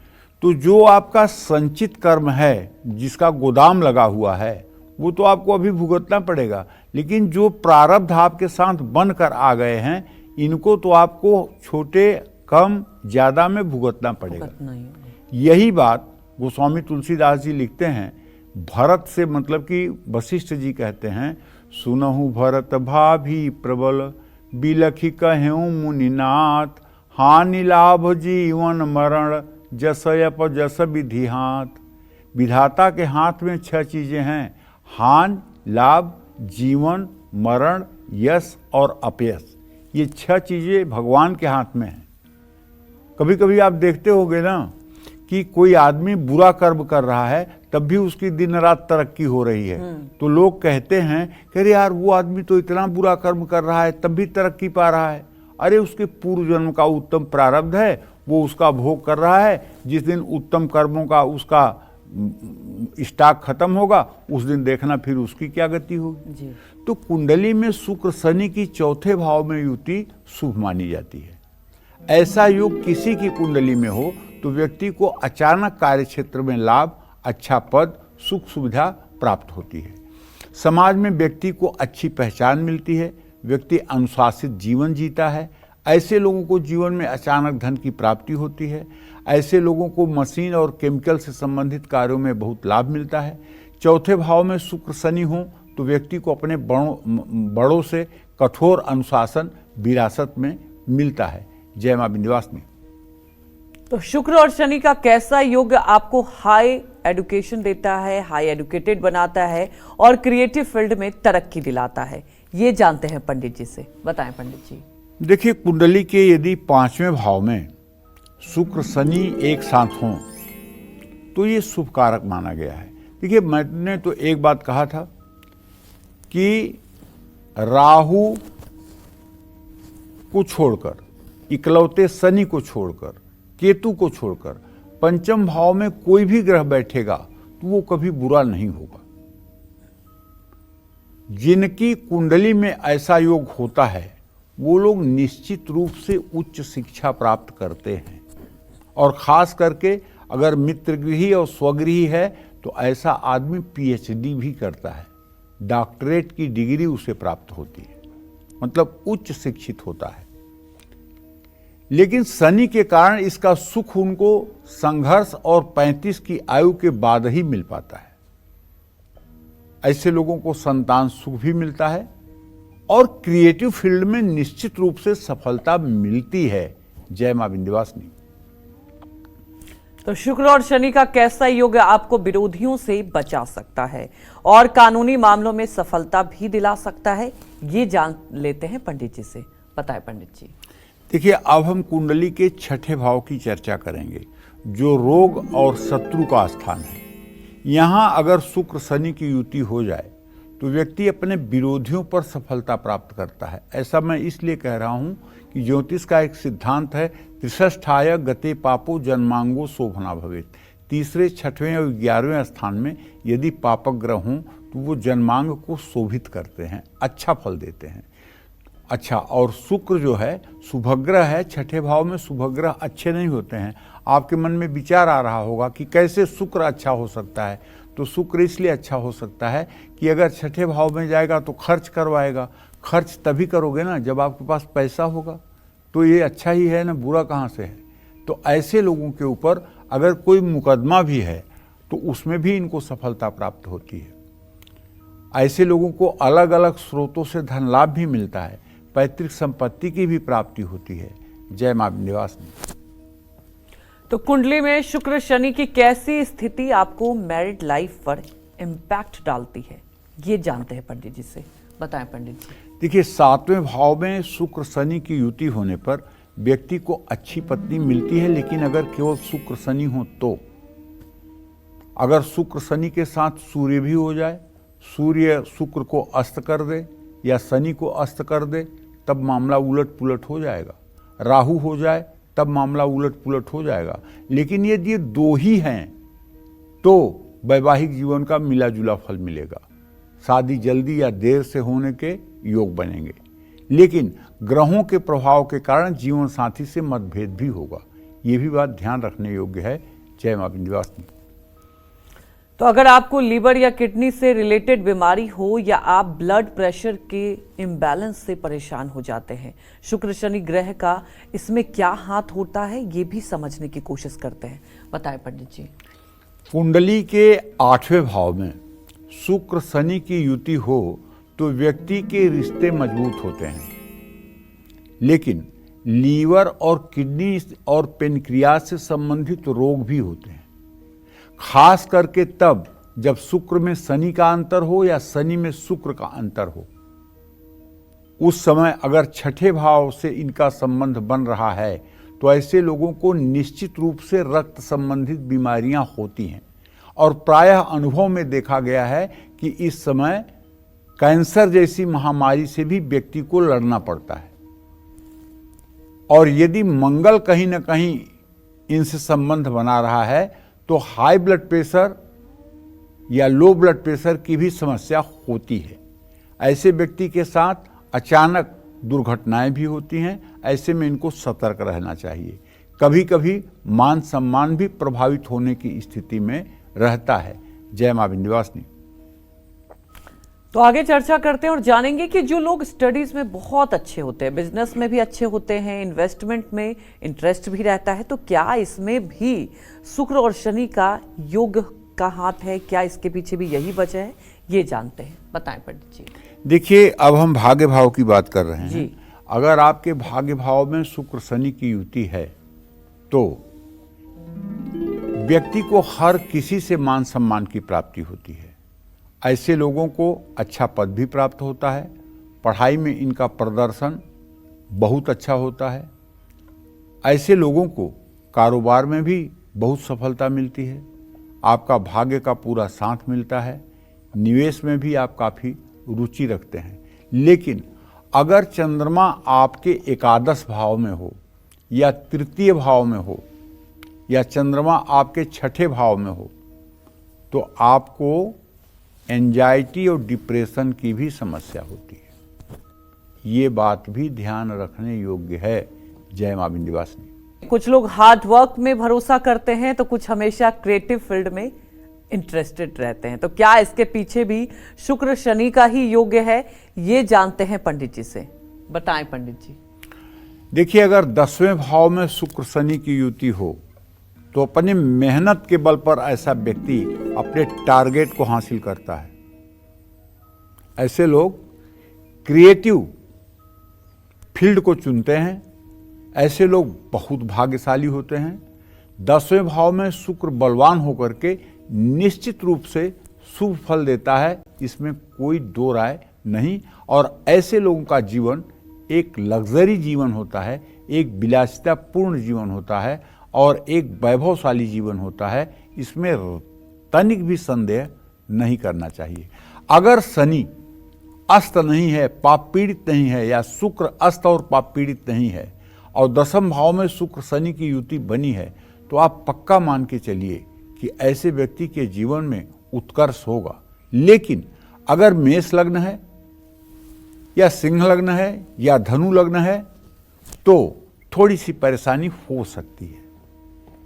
तो जो आपका संचित कर्म है, जिसका गोदाम लगा हुआ है, वो तो आपको अभी भुगतना पड़ेगा, लेकिन जो प्रारब्ध आपके साथ बनकर आ गए हैं, इनको तो आपको छोटे कम ज्यादा में भुगतना पड़ेगा। नहीं, यही बात गोस्वामी तुलसीदास जी लिखते हैं, भरत से मतलब कि वशिष्ठ जी कहते हैं, सुनहु भरत भाभी प्रबल, बिलखी कहेऊ मुनिनाथ, हानि लाभ जीवन मरण, जसयप जस विधि हाथ। विधाता के हाथ में 6 चीजें हैं, हान, लाभ, जीवन, मरण, यश और अपयश। ये 6 चीजें भगवान के हाथ में हैं। कभी कभी आप देखते होंगे ना कि कोई आदमी बुरा कर्म कर रहा है, तब भी उसकी दिन रात तरक्की हो रही है, तो लोग कहते हैं कि अरे यार वो आदमी तो इतना बुरा कर्म कर रहा है तब भी तरक्की पा रहा है। अरे उसके पूर्व जन्म का उत्तम प्रारब्ध है, वो उसका भोग कर रहा है। जिस दिन उत्तम कर्मों का उसका स्टॉक खत्म होगा, उस दिन देखना फिर उसकी क्या गति होगी। जी, तो कुंडली में शुक्र शनि की चौथे भाव में युति शुभ मानी जाती है। ऐसा योग किसी की कुंडली में हो तो व्यक्ति को अचानक कार्य क्षेत्र में लाभ, अच्छा पद, सुख सुविधा प्राप्त होती है। समाज में व्यक्ति को अच्छी पहचान मिलती है, व्यक्ति अनुशासित जीवन जीता है। ऐसे लोगों को जीवन में अचानक धन की प्राप्ति होती है। ऐसे लोगों को मशीन और केमिकल से संबंधित कार्यों में बहुत लाभ मिलता है। चौथे भाव में शुक्र शनि हो तो व्यक्ति को अपने बड़ों से कठोर अनुशासन विरासत में मिलता है। जय मां विंध्यवासिनी। तो शुक्र और शनि का कैसा योग आपको हाई एजुकेशन देता है, हाई एजुकेटेड बनाता है और क्रिएटिव फील्ड में तरक्की दिलाता है, ये जानते हैं पंडित जी से। बताएं पंडित जी। देखिए, कुंडली के यदि 5वें भाव में शुक्र शनि एक साथ हों तो ये शुभ कारक माना गया है। देखिए, मैंने तो एक बात कहा था कि राहु को छोड़कर, इकलौते शनि को छोड़कर, केतु को छोड़कर पंचम भाव में कोई भी ग्रह बैठेगा तो वो कभी बुरा नहीं होगा। जिनकी कुंडली में ऐसा योग होता है वो लोग निश्चित रूप से उच्च शिक्षा प्राप्त करते हैं, और खास करके अगर मित्रगृही और स्वगृही है तो ऐसा आदमी पीएचडी भी करता है, डॉक्टरेट की डिग्री उसे प्राप्त होती है, मतलब उच्च शिक्षित होता है। लेकिन शनि के कारण इसका सुख उनको संघर्ष और 35 की आयु के बाद ही मिल पाता है। ऐसे लोगों को संतान सुख भी मिलता है और क्रिएटिव फील्ड में निश्चित रूप से सफलता मिलती है। जय मां विंध्यवासिनी। तो शुक्र और शनि का कैसा योग आपको विरोधियों से बचा सकता है और कानूनी मामलों में सफलता भी दिला सकता है, ये जान लेते हैं पंडित जी से। बताएं पंडित जी। देखिए, अब हम कुंडली के 6ठे भाव की चर्चा करेंगे, जो रोग और शत्रु का स्थान है। यहाँ अगर शुक्र शनि की युति हो जाए तो व्यक्ति अपने विरोधियों पर सफलता प्राप्त करता है। ऐसा मैं इसलिए कह रहा हूँ कि ज्योतिष का एक सिद्धांत है, त्रिषष्ठाय गते पापो जन्मांगो शोभना भवेत। तीसरे, 6वें और 11वें स्थान में यदि पापक ग्रह हों तो वो जन्मांग को शोभित करते हैं, अच्छा फल देते हैं। अच्छा, और शुक्र जो है शुभग्रह है, 6ठे भाव में शुभग्रह अच्छे नहीं होते हैं। आपके मन में विचार आ रहा होगा कि कैसे शुक्र अच्छा हो सकता है। तो शुक्र इसलिए अच्छा हो सकता है कि अगर 6ठे भाव में जाएगा तो खर्च करवाएगा। खर्च तभी करोगे ना जब आपके पास पैसा होगा, तो ये अच्छा ही है ना, बुरा कहाँ से है। तो ऐसे लोगों के ऊपर अगर कोई मुकदमा भी है तो उसमें भी इनको सफलता प्राप्त होती है। ऐसे लोगों को अलग अलग स्रोतों से धन लाभ भी मिलता है, पैतृक संपत्ति की भी प्राप्ति होती है। जय मां विंध्यवासिनी। तो कुंडली में शुक्र शनि की कैसी स्थिति आपको मैरिड लाइफ पर इम्पैक्ट डालती है, ये जानते हैं पंडित जी से। बताएं पंडित जी। देखिए, 7वें भाव में शुक्र शनि की युति होने पर व्यक्ति को अच्छी पत्नी मिलती है, लेकिन अगर केवल शुक्र शनि हो तो। अगर शुक्र शनि के साथ सूर्य भी हो जाए, सूर्य शुक्र को अस्त कर दे या शनि को अस्त कर दे, तब मामला उलट पुलट हो जाएगा। राहु हो जाए तब मामला उलट पुलट हो जाएगा। लेकिन यदि ये दो ही हैं तो वैवाहिक जीवन का मिला जुला फल मिलेगा। शादी जल्दी या देर से होने के योग बनेंगे, लेकिन ग्रहों के प्रभाव के कारण जीवन साथी से मतभेद भी होगा। ये भी बात ध्यान रखने योग्य है। जय मां विंध्यवासिनी। तो अगर आपको लीवर या किडनी से रिलेटेड बीमारी हो या आप ब्लड प्रेशर के इम्बैलेंस से परेशान हो जाते हैं, शुक्र शनि ग्रह का इसमें क्या हाथ होता है, ये भी समझने की कोशिश करते हैं। बताएं पंडित जी। कुंडली के 8वें भाव में शुक्र शनि की युति हो तो व्यक्ति के रिश्ते मजबूत होते हैं, लेकिन लीवर और किडनी और पेनक्रियास से संबंधित रोग भी होते हैं। खास करके तब जब शुक्र में शनि का अंतर हो या शनि में शुक्र का अंतर हो। उस समय अगर 6ठे भाव से इनका संबंध बन रहा है तो ऐसे लोगों को निश्चित रूप से रक्त संबंधित बीमारियां होती हैं, और प्रायः अनुभव में देखा गया है कि इस समय कैंसर जैसी महामारी से भी व्यक्ति को लड़ना पड़ता है। और यदि मंगल कहीं न कहीं इनसे संबंध बना रहा है तो हाई ब्लड प्रेशर या लो ब्लड प्रेशर की भी समस्या होती है। ऐसे व्यक्ति के साथ अचानक दुर्घटनाएं भी होती हैं। ऐसे में इनको सतर्क रहना चाहिए। कभी कभी मान सम्मान भी प्रभावित होने की स्थिति में रहता है। जय मां विंध्यवासिनी। तो आगे चर्चा करते हैं और जानेंगे कि जो लोग स्टडीज में बहुत अच्छे होते हैं, बिजनेस में भी अच्छे होते हैं, इन्वेस्टमेंट में इंटरेस्ट भी रहता है, तो क्या इसमें भी शुक्र और शनि का योग का हाथ है? क्या इसके पीछे भी यही वजह है? ये जानते हैं। बताएं पंडित जी। देखिए, अब हम भाग्य भाव की बात कर रहे हैं जी। अगर आपके भाग्य भाव में शुक्र शनि की युति है तो व्यक्ति को हर किसी से मान सम्मान की प्राप्ति होती है। ऐसे लोगों को अच्छा पद भी प्राप्त होता है। पढ़ाई में इनका प्रदर्शन बहुत अच्छा होता है। ऐसे लोगों को कारोबार में भी बहुत सफलता मिलती है। आपका भाग्य का पूरा साथ मिलता है। निवेश में भी आप काफ़ी रुचि रखते हैं। लेकिन अगर चंद्रमा आपके एकादश भाव में हो या तृतीय भाव में हो या चंद्रमा आपके 6ठे भाव में हो तो आपको एंजाइटी और डिप्रेशन की भी समस्या होती है। ये बात भी ध्यान रखने योग्य है। जय मां विंध्यवासिनी। कुछ लोग हार्ड वर्क में भरोसा करते हैं तो कुछ हमेशा क्रिएटिव फील्ड में इंटरेस्टेड रहते हैं। तो क्या इसके पीछे भी शुक्र शनि का ही योग्य है? ये जानते हैं पंडित जी से। बताएं पंडित जी। देखिए, अगर 10वें भाव में शुक्र शनि की युति हो तो अपनी मेहनत के बल पर ऐसा व्यक्ति अपने टारगेट को हासिल करता है। ऐसे लोग क्रिएटिव फील्ड को चुनते हैं। ऐसे लोग बहुत भाग्यशाली होते हैं। 10वें भाव में शुक्र बलवान होकर के निश्चित रूप से शुभ फल देता है, इसमें कोई दो राय नहीं। और ऐसे लोगों का जीवन एक लग्जरी जीवन होता है, एक विलासितापूर्ण जीवन होता है और एक वैभवशाली जीवन होता है। इसमें तनिक भी संदेह नहीं करना चाहिए। अगर शनि अस्त नहीं है, पाप पीड़ित नहीं है, या शुक्र अस्त और पाप पीड़ित नहीं है और 10वें भाव में शुक्र शनि की युति बनी है तो आप पक्का मान के चलिए कि ऐसे व्यक्ति के जीवन में उत्कर्ष होगा। लेकिन अगर मेष लग्न है या सिंह लग्न है या धनु लग्न है तो थोड़ी सी परेशानी हो सकती है।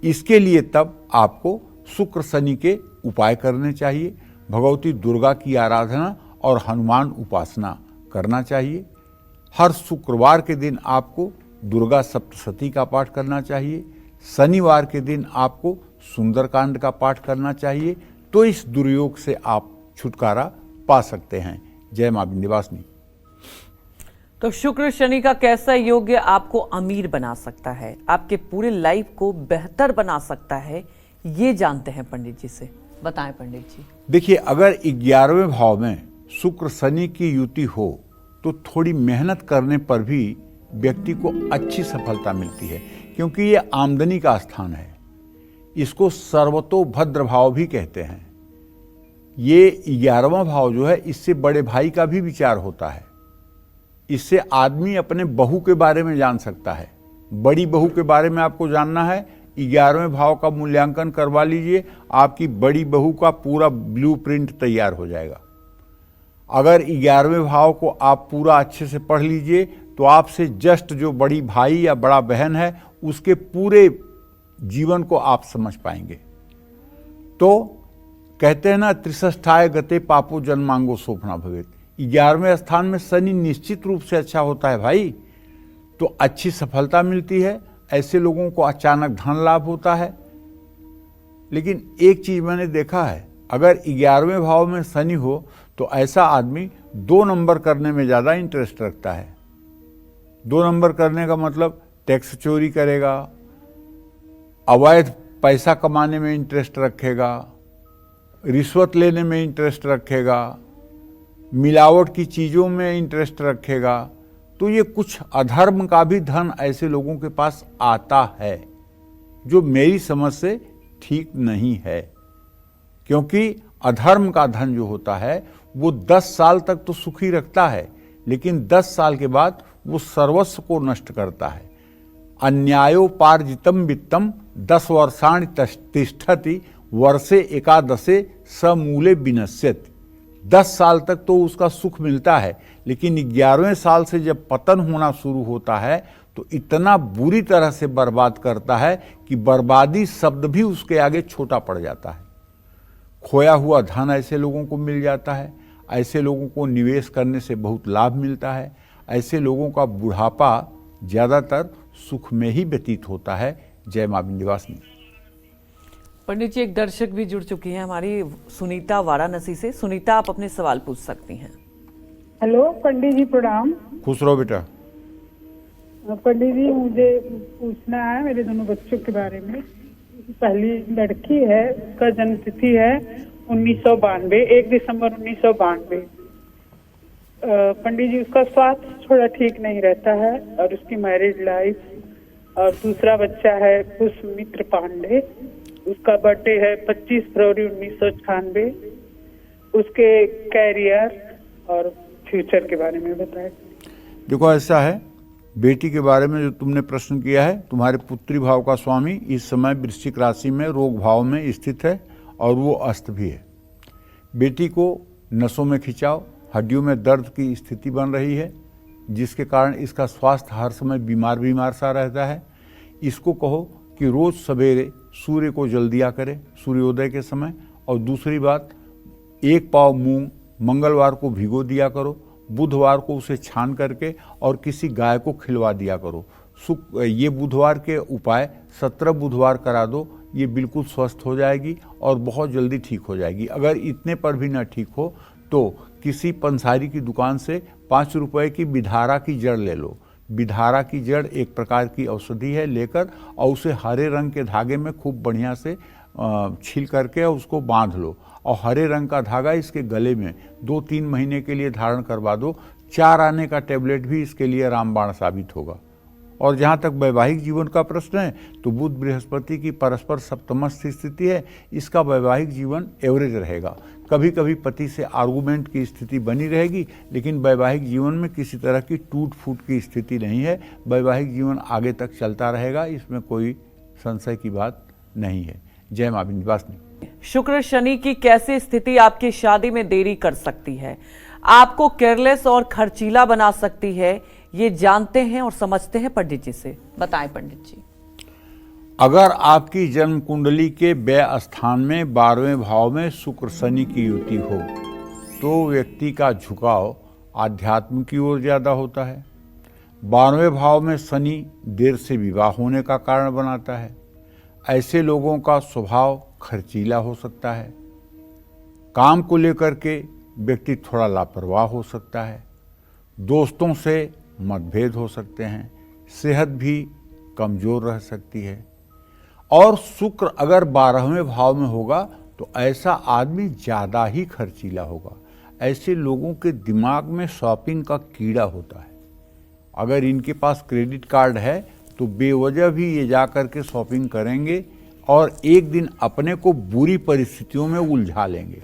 इसके लिए तब आपको शुक्र शनि के उपाय करने चाहिए। भगवती दुर्गा की आराधना और हनुमान उपासना करना चाहिए। हर शुक्रवार के दिन आपको दुर्गा सप्तशती का पाठ करना चाहिए। शनिवार के दिन आपको सुंदरकांड का पाठ करना चाहिए, तो इस दुर्योग से आप छुटकारा पा सकते हैं। जय मां विंध्यवासिनी। तो शुक्र शनि का कैसा योग आपको अमीर बना सकता है, आपके पूरे लाइफ को बेहतर बना सकता है, ये जानते हैं पंडित जी से। बताएं पंडित जी। देखिए, अगर 11वें भाव में शुक्र शनि की युति हो तो थोड़ी मेहनत करने पर भी व्यक्ति को अच्छी सफलता मिलती है, क्योंकि ये आमदनी का स्थान है। इसको सर्वतोभद्र भाव भी कहते हैं। ये 11वां भाव जो है, इससे बड़े भाई का भी विचार होता है। इससे आदमी अपने बहू के बारे में जान सकता है। बड़ी बहू के बारे में आपको जानना है, 11वें भाव का मूल्यांकन करवा लीजिए, आपकी बड़ी बहू का पूरा ब्लूप्रिंट तैयार हो जाएगा। अगर 11वें भाव को आप पूरा अच्छे से पढ़ लीजिए तो आपसे जस्ट जो बड़ी भाई या बड़ा बहन है, उसके पूरे जीवन को आप समझ पाएंगे। तो कहते हैं ना, त्रिषष्ठाय गते पापो जन्मांगो शोभना भवेत। 11वें स्थान में शनि निश्चित रूप से अच्छा होता है भाई, तो अच्छी सफलता मिलती है। ऐसे लोगों को अचानक धन लाभ होता है। लेकिन एक चीज मैंने देखा है, अगर 11वें भाव में शनि हो तो ऐसा आदमी 2 नंबर करने में ज्यादा इंटरेस्ट रखता है। 2 नंबर करने का मतलब टैक्स चोरी करेगा, अवैध पैसा कमाने में इंटरेस्ट रखेगा, रिश्वत लेने में इंटरेस्ट रखेगा, मिलावट की चीज़ों में इंटरेस्ट रखेगा। तो ये कुछ अधर्म का भी धन ऐसे लोगों के पास आता है, जो मेरी समझ से ठीक नहीं है। क्योंकि अधर्म का धन जो होता है वो 10 साल तक तो सुखी रखता है, लेकिन 10 साल के बाद वो सर्वस्व को नष्ट करता है। अन्यायोपार्जितम वित्तम 10 वर्षाणि तिष्ठति वर्षे एकादशे समूले विनश्यति। 10 साल तक तो उसका सुख मिलता है, लेकिन 11वें साल से जब पतन होना शुरू होता है तो इतना बुरी तरह से बर्बाद करता है कि बर्बादी शब्द भी उसके आगे छोटा पड़ जाता है। खोया हुआ धन ऐसे लोगों को मिल जाता है। ऐसे लोगों को निवेश करने से बहुत लाभ मिलता है। ऐसे लोगों का बुढ़ापा ज़्यादातर सुख में ही व्यतीत होता है। जय मां विंध्यवासिनी। पंडित जी, एक दर्शक भी जुड़ चुकी हैं हमारी, सुनीता वाराणसी से। सुनीता, आप अपने सवाल पूछ सकती हैं। हेलो पंडित जी, प्रणाम। खुश रहो बेटा। पंडित जी, मुझे पूछना है मेरे दोनों बच्चों के बारे में। पहली लड़की है, उसका जन्म तिथि है 1992, 1 दिसंबर 1992। पंडित जी, उसका स्वास्थ्य थोड़ा ठीक नहीं रहता है और उसकी मैरिज लाइफ। और दूसरा बच्चा है पुष्पमित्र पांडे, उसका बर्थडे है 25 फरवरी 1996। उसके कैरियर और फ्यूचर के बारे में बताएं। देखो, ऐसा है, बेटी के बारे में जो तुमने प्रश्न किया है, तुम्हारे पुत्री भाव का स्वामी इस समय वृश्चिक राशि में रोग भाव में स्थित है और वो अस्त भी है। बेटी को नसों में खिंचाव, हड्डियों में दर्द की स्थिति बन रही है, जिसके कारण इसका स्वास्थ्य हर समय बीमार सा रहता है। इसको कहो कि रोज सवेरे सूर्य को जल दिया करे सूर्योदय के समय। और दूसरी बात, 1 पाव मूंग मंगलवार को भिगो दिया करो, बुधवार को उसे छान करके और किसी गाय को खिलवा दिया करो। ये बुधवार के उपाय 17 बुधवार करा दो, ये बिल्कुल स्वस्थ हो जाएगी और बहुत जल्दी ठीक हो जाएगी। अगर इतने पर भी ना ठीक हो तो किसी पंसारी की दुकान से 5 रुपए की बिधारा की जड़ ले लो। बिधारा की जड़ एक प्रकार की औषधि है, लेकर और उसे हरे रंग के धागे में खूब बढ़िया से छील करके उसको बांध लो और हरे रंग का धागा इसके गले में 2-3 महीने के लिए धारण करवा दो। 4 आने का टेबलेट भी इसके लिए रामबाण साबित होगा। और जहाँ तक वैवाहिक जीवन का प्रश्न है, तो बुध बृहस्पति की परस्पर सप्तमस्थ स्थिति है। इसका वैवाहिक जीवन एवरेज रहेगा। कभी कभी पति से आर्गूमेंट की स्थिति बनी रहेगी, लेकिन वैवाहिक जीवन में किसी तरह की टूट फूट की स्थिति नहीं है। वैवाहिक जीवन आगे तक चलता रहेगा, इसमें कोई संशय की बात नहीं है। जय मां विंध्यवासिनी। शुक्र शनि की कैसी स्थिति आपकी शादी में देरी कर सकती है, आपको केयरलेस और खर्चीला बना सकती है, ये जानते हैं और समझते हैं पंडित जी से। बताएं पंडित जी। अगर आपकी जन्म कुंडली के व्यय स्थान में 12वें भाव में शुक्र शनि की युति हो तो व्यक्ति का झुकाव आध्यात्म की ओर ज्यादा होता है। 12वें भाव में शनि देर से विवाह होने का कारण बनाता है। ऐसे लोगों का स्वभाव खर्चीला हो सकता है। काम को लेकर के व्यक्ति थोड़ा लापरवाह हो सकता है। दोस्तों से मतभेद हो सकते हैं। सेहत भी कमज़ोर रह सकती है। और शुक्र अगर 12वें भाव में होगा तो ऐसा आदमी ज़्यादा ही खर्चीला होगा। ऐसे लोगों के दिमाग में शॉपिंग का कीड़ा होता है। अगर इनके पास क्रेडिट कार्ड है तो बेवजह भी ये जा कर के शॉपिंग करेंगे और एक दिन अपने को बुरी परिस्थितियों में उलझा लेंगे।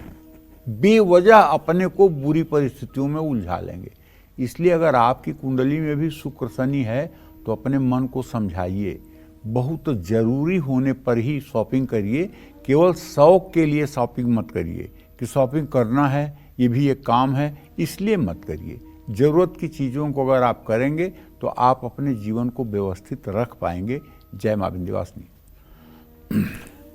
बेवजह अपने को बुरी परिस्थितियों में उलझा लेंगे। इसलिए अगर आपकी कुंडली में भी शुक्र शनि है तो अपने मन को समझाइए। बहुत ज़रूरी होने पर ही शॉपिंग करिए। केवल शौक के लिए शॉपिंग मत करिए कि शॉपिंग करना है, ये भी एक काम है, इसलिए मत करिए। ज़रूरत की चीज़ों को अगर आप करेंगे तो आप अपने जीवन को व्यवस्थित रख पाएंगे। जय मां विंध्यवासिनी।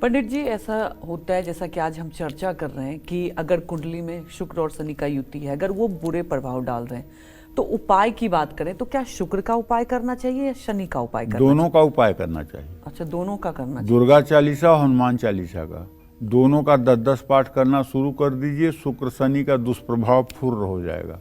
पंडित जी, ऐसा होता है जैसा कि आज हम चर्चा कर रहे हैं कि अगर कुंडली में शुक्र और शनि का युति है, अगर वो बुरे प्रभाव डाल रहे हैं, तो उपाय की बात करें तो क्या शुक्र का उपाय करना चाहिए या शनि का उपाय करना दोनों का उपाय करना चाहिए। अच्छा, दोनों का करना चाहिए। दुर्गा चालीसा, हनुमान चालीसा का, दोनों का 10-10 पाठ करना शुरू कर दीजिए। शुक्र शनि का दुष्प्रभाव फुर्र हो जाएगा।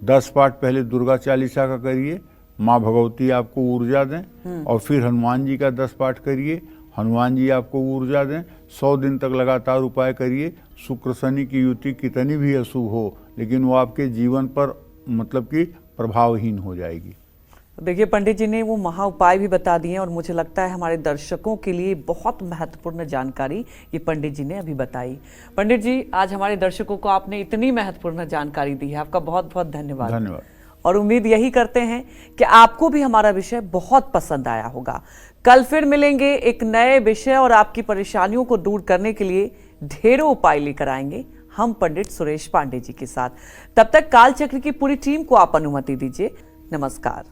10 पाठ पहले दुर्गा चालीसा का करिए, माँ भगवती आपको ऊर्जा दें, और फिर हनुमान जी का 10 पाठ करिए, हनुमान जी आपको ऊर्जा दें। 100 दिन तक लगातार उपाय करिए। शुक्र शनि की युति कितनी भी अशुभ हो, लेकिन वो आपके जीवन पर मतलब कि प्रभावहीन हो जाएगी। देखिए, पंडित जी ने वो महा उपाय भी बता दिए और मुझे लगता है हमारे दर्शकों के लिए बहुत महत्वपूर्ण जानकारी ये पंडित जी ने अभी बताई। पंडित जी, आज हमारे दर्शकों को आपने इतनी महत्वपूर्ण जानकारी दी है, आपका बहुत बहुत धन्यवाद। धन्यवाद। और उम्मीद यही करते हैं कि आपको भी हमारा विषय बहुत पसंद आया होगा। कल फिर मिलेंगे एक नए विषय और आपकी परेशानियों को दूर करने के लिए ढेरों उपाय लेकर आएंगे हम पंडित सुरेश पांडे जी के साथ। तब तक कालचक्र की पूरी टीम को आप अनुमति दीजिए। नमस्कार।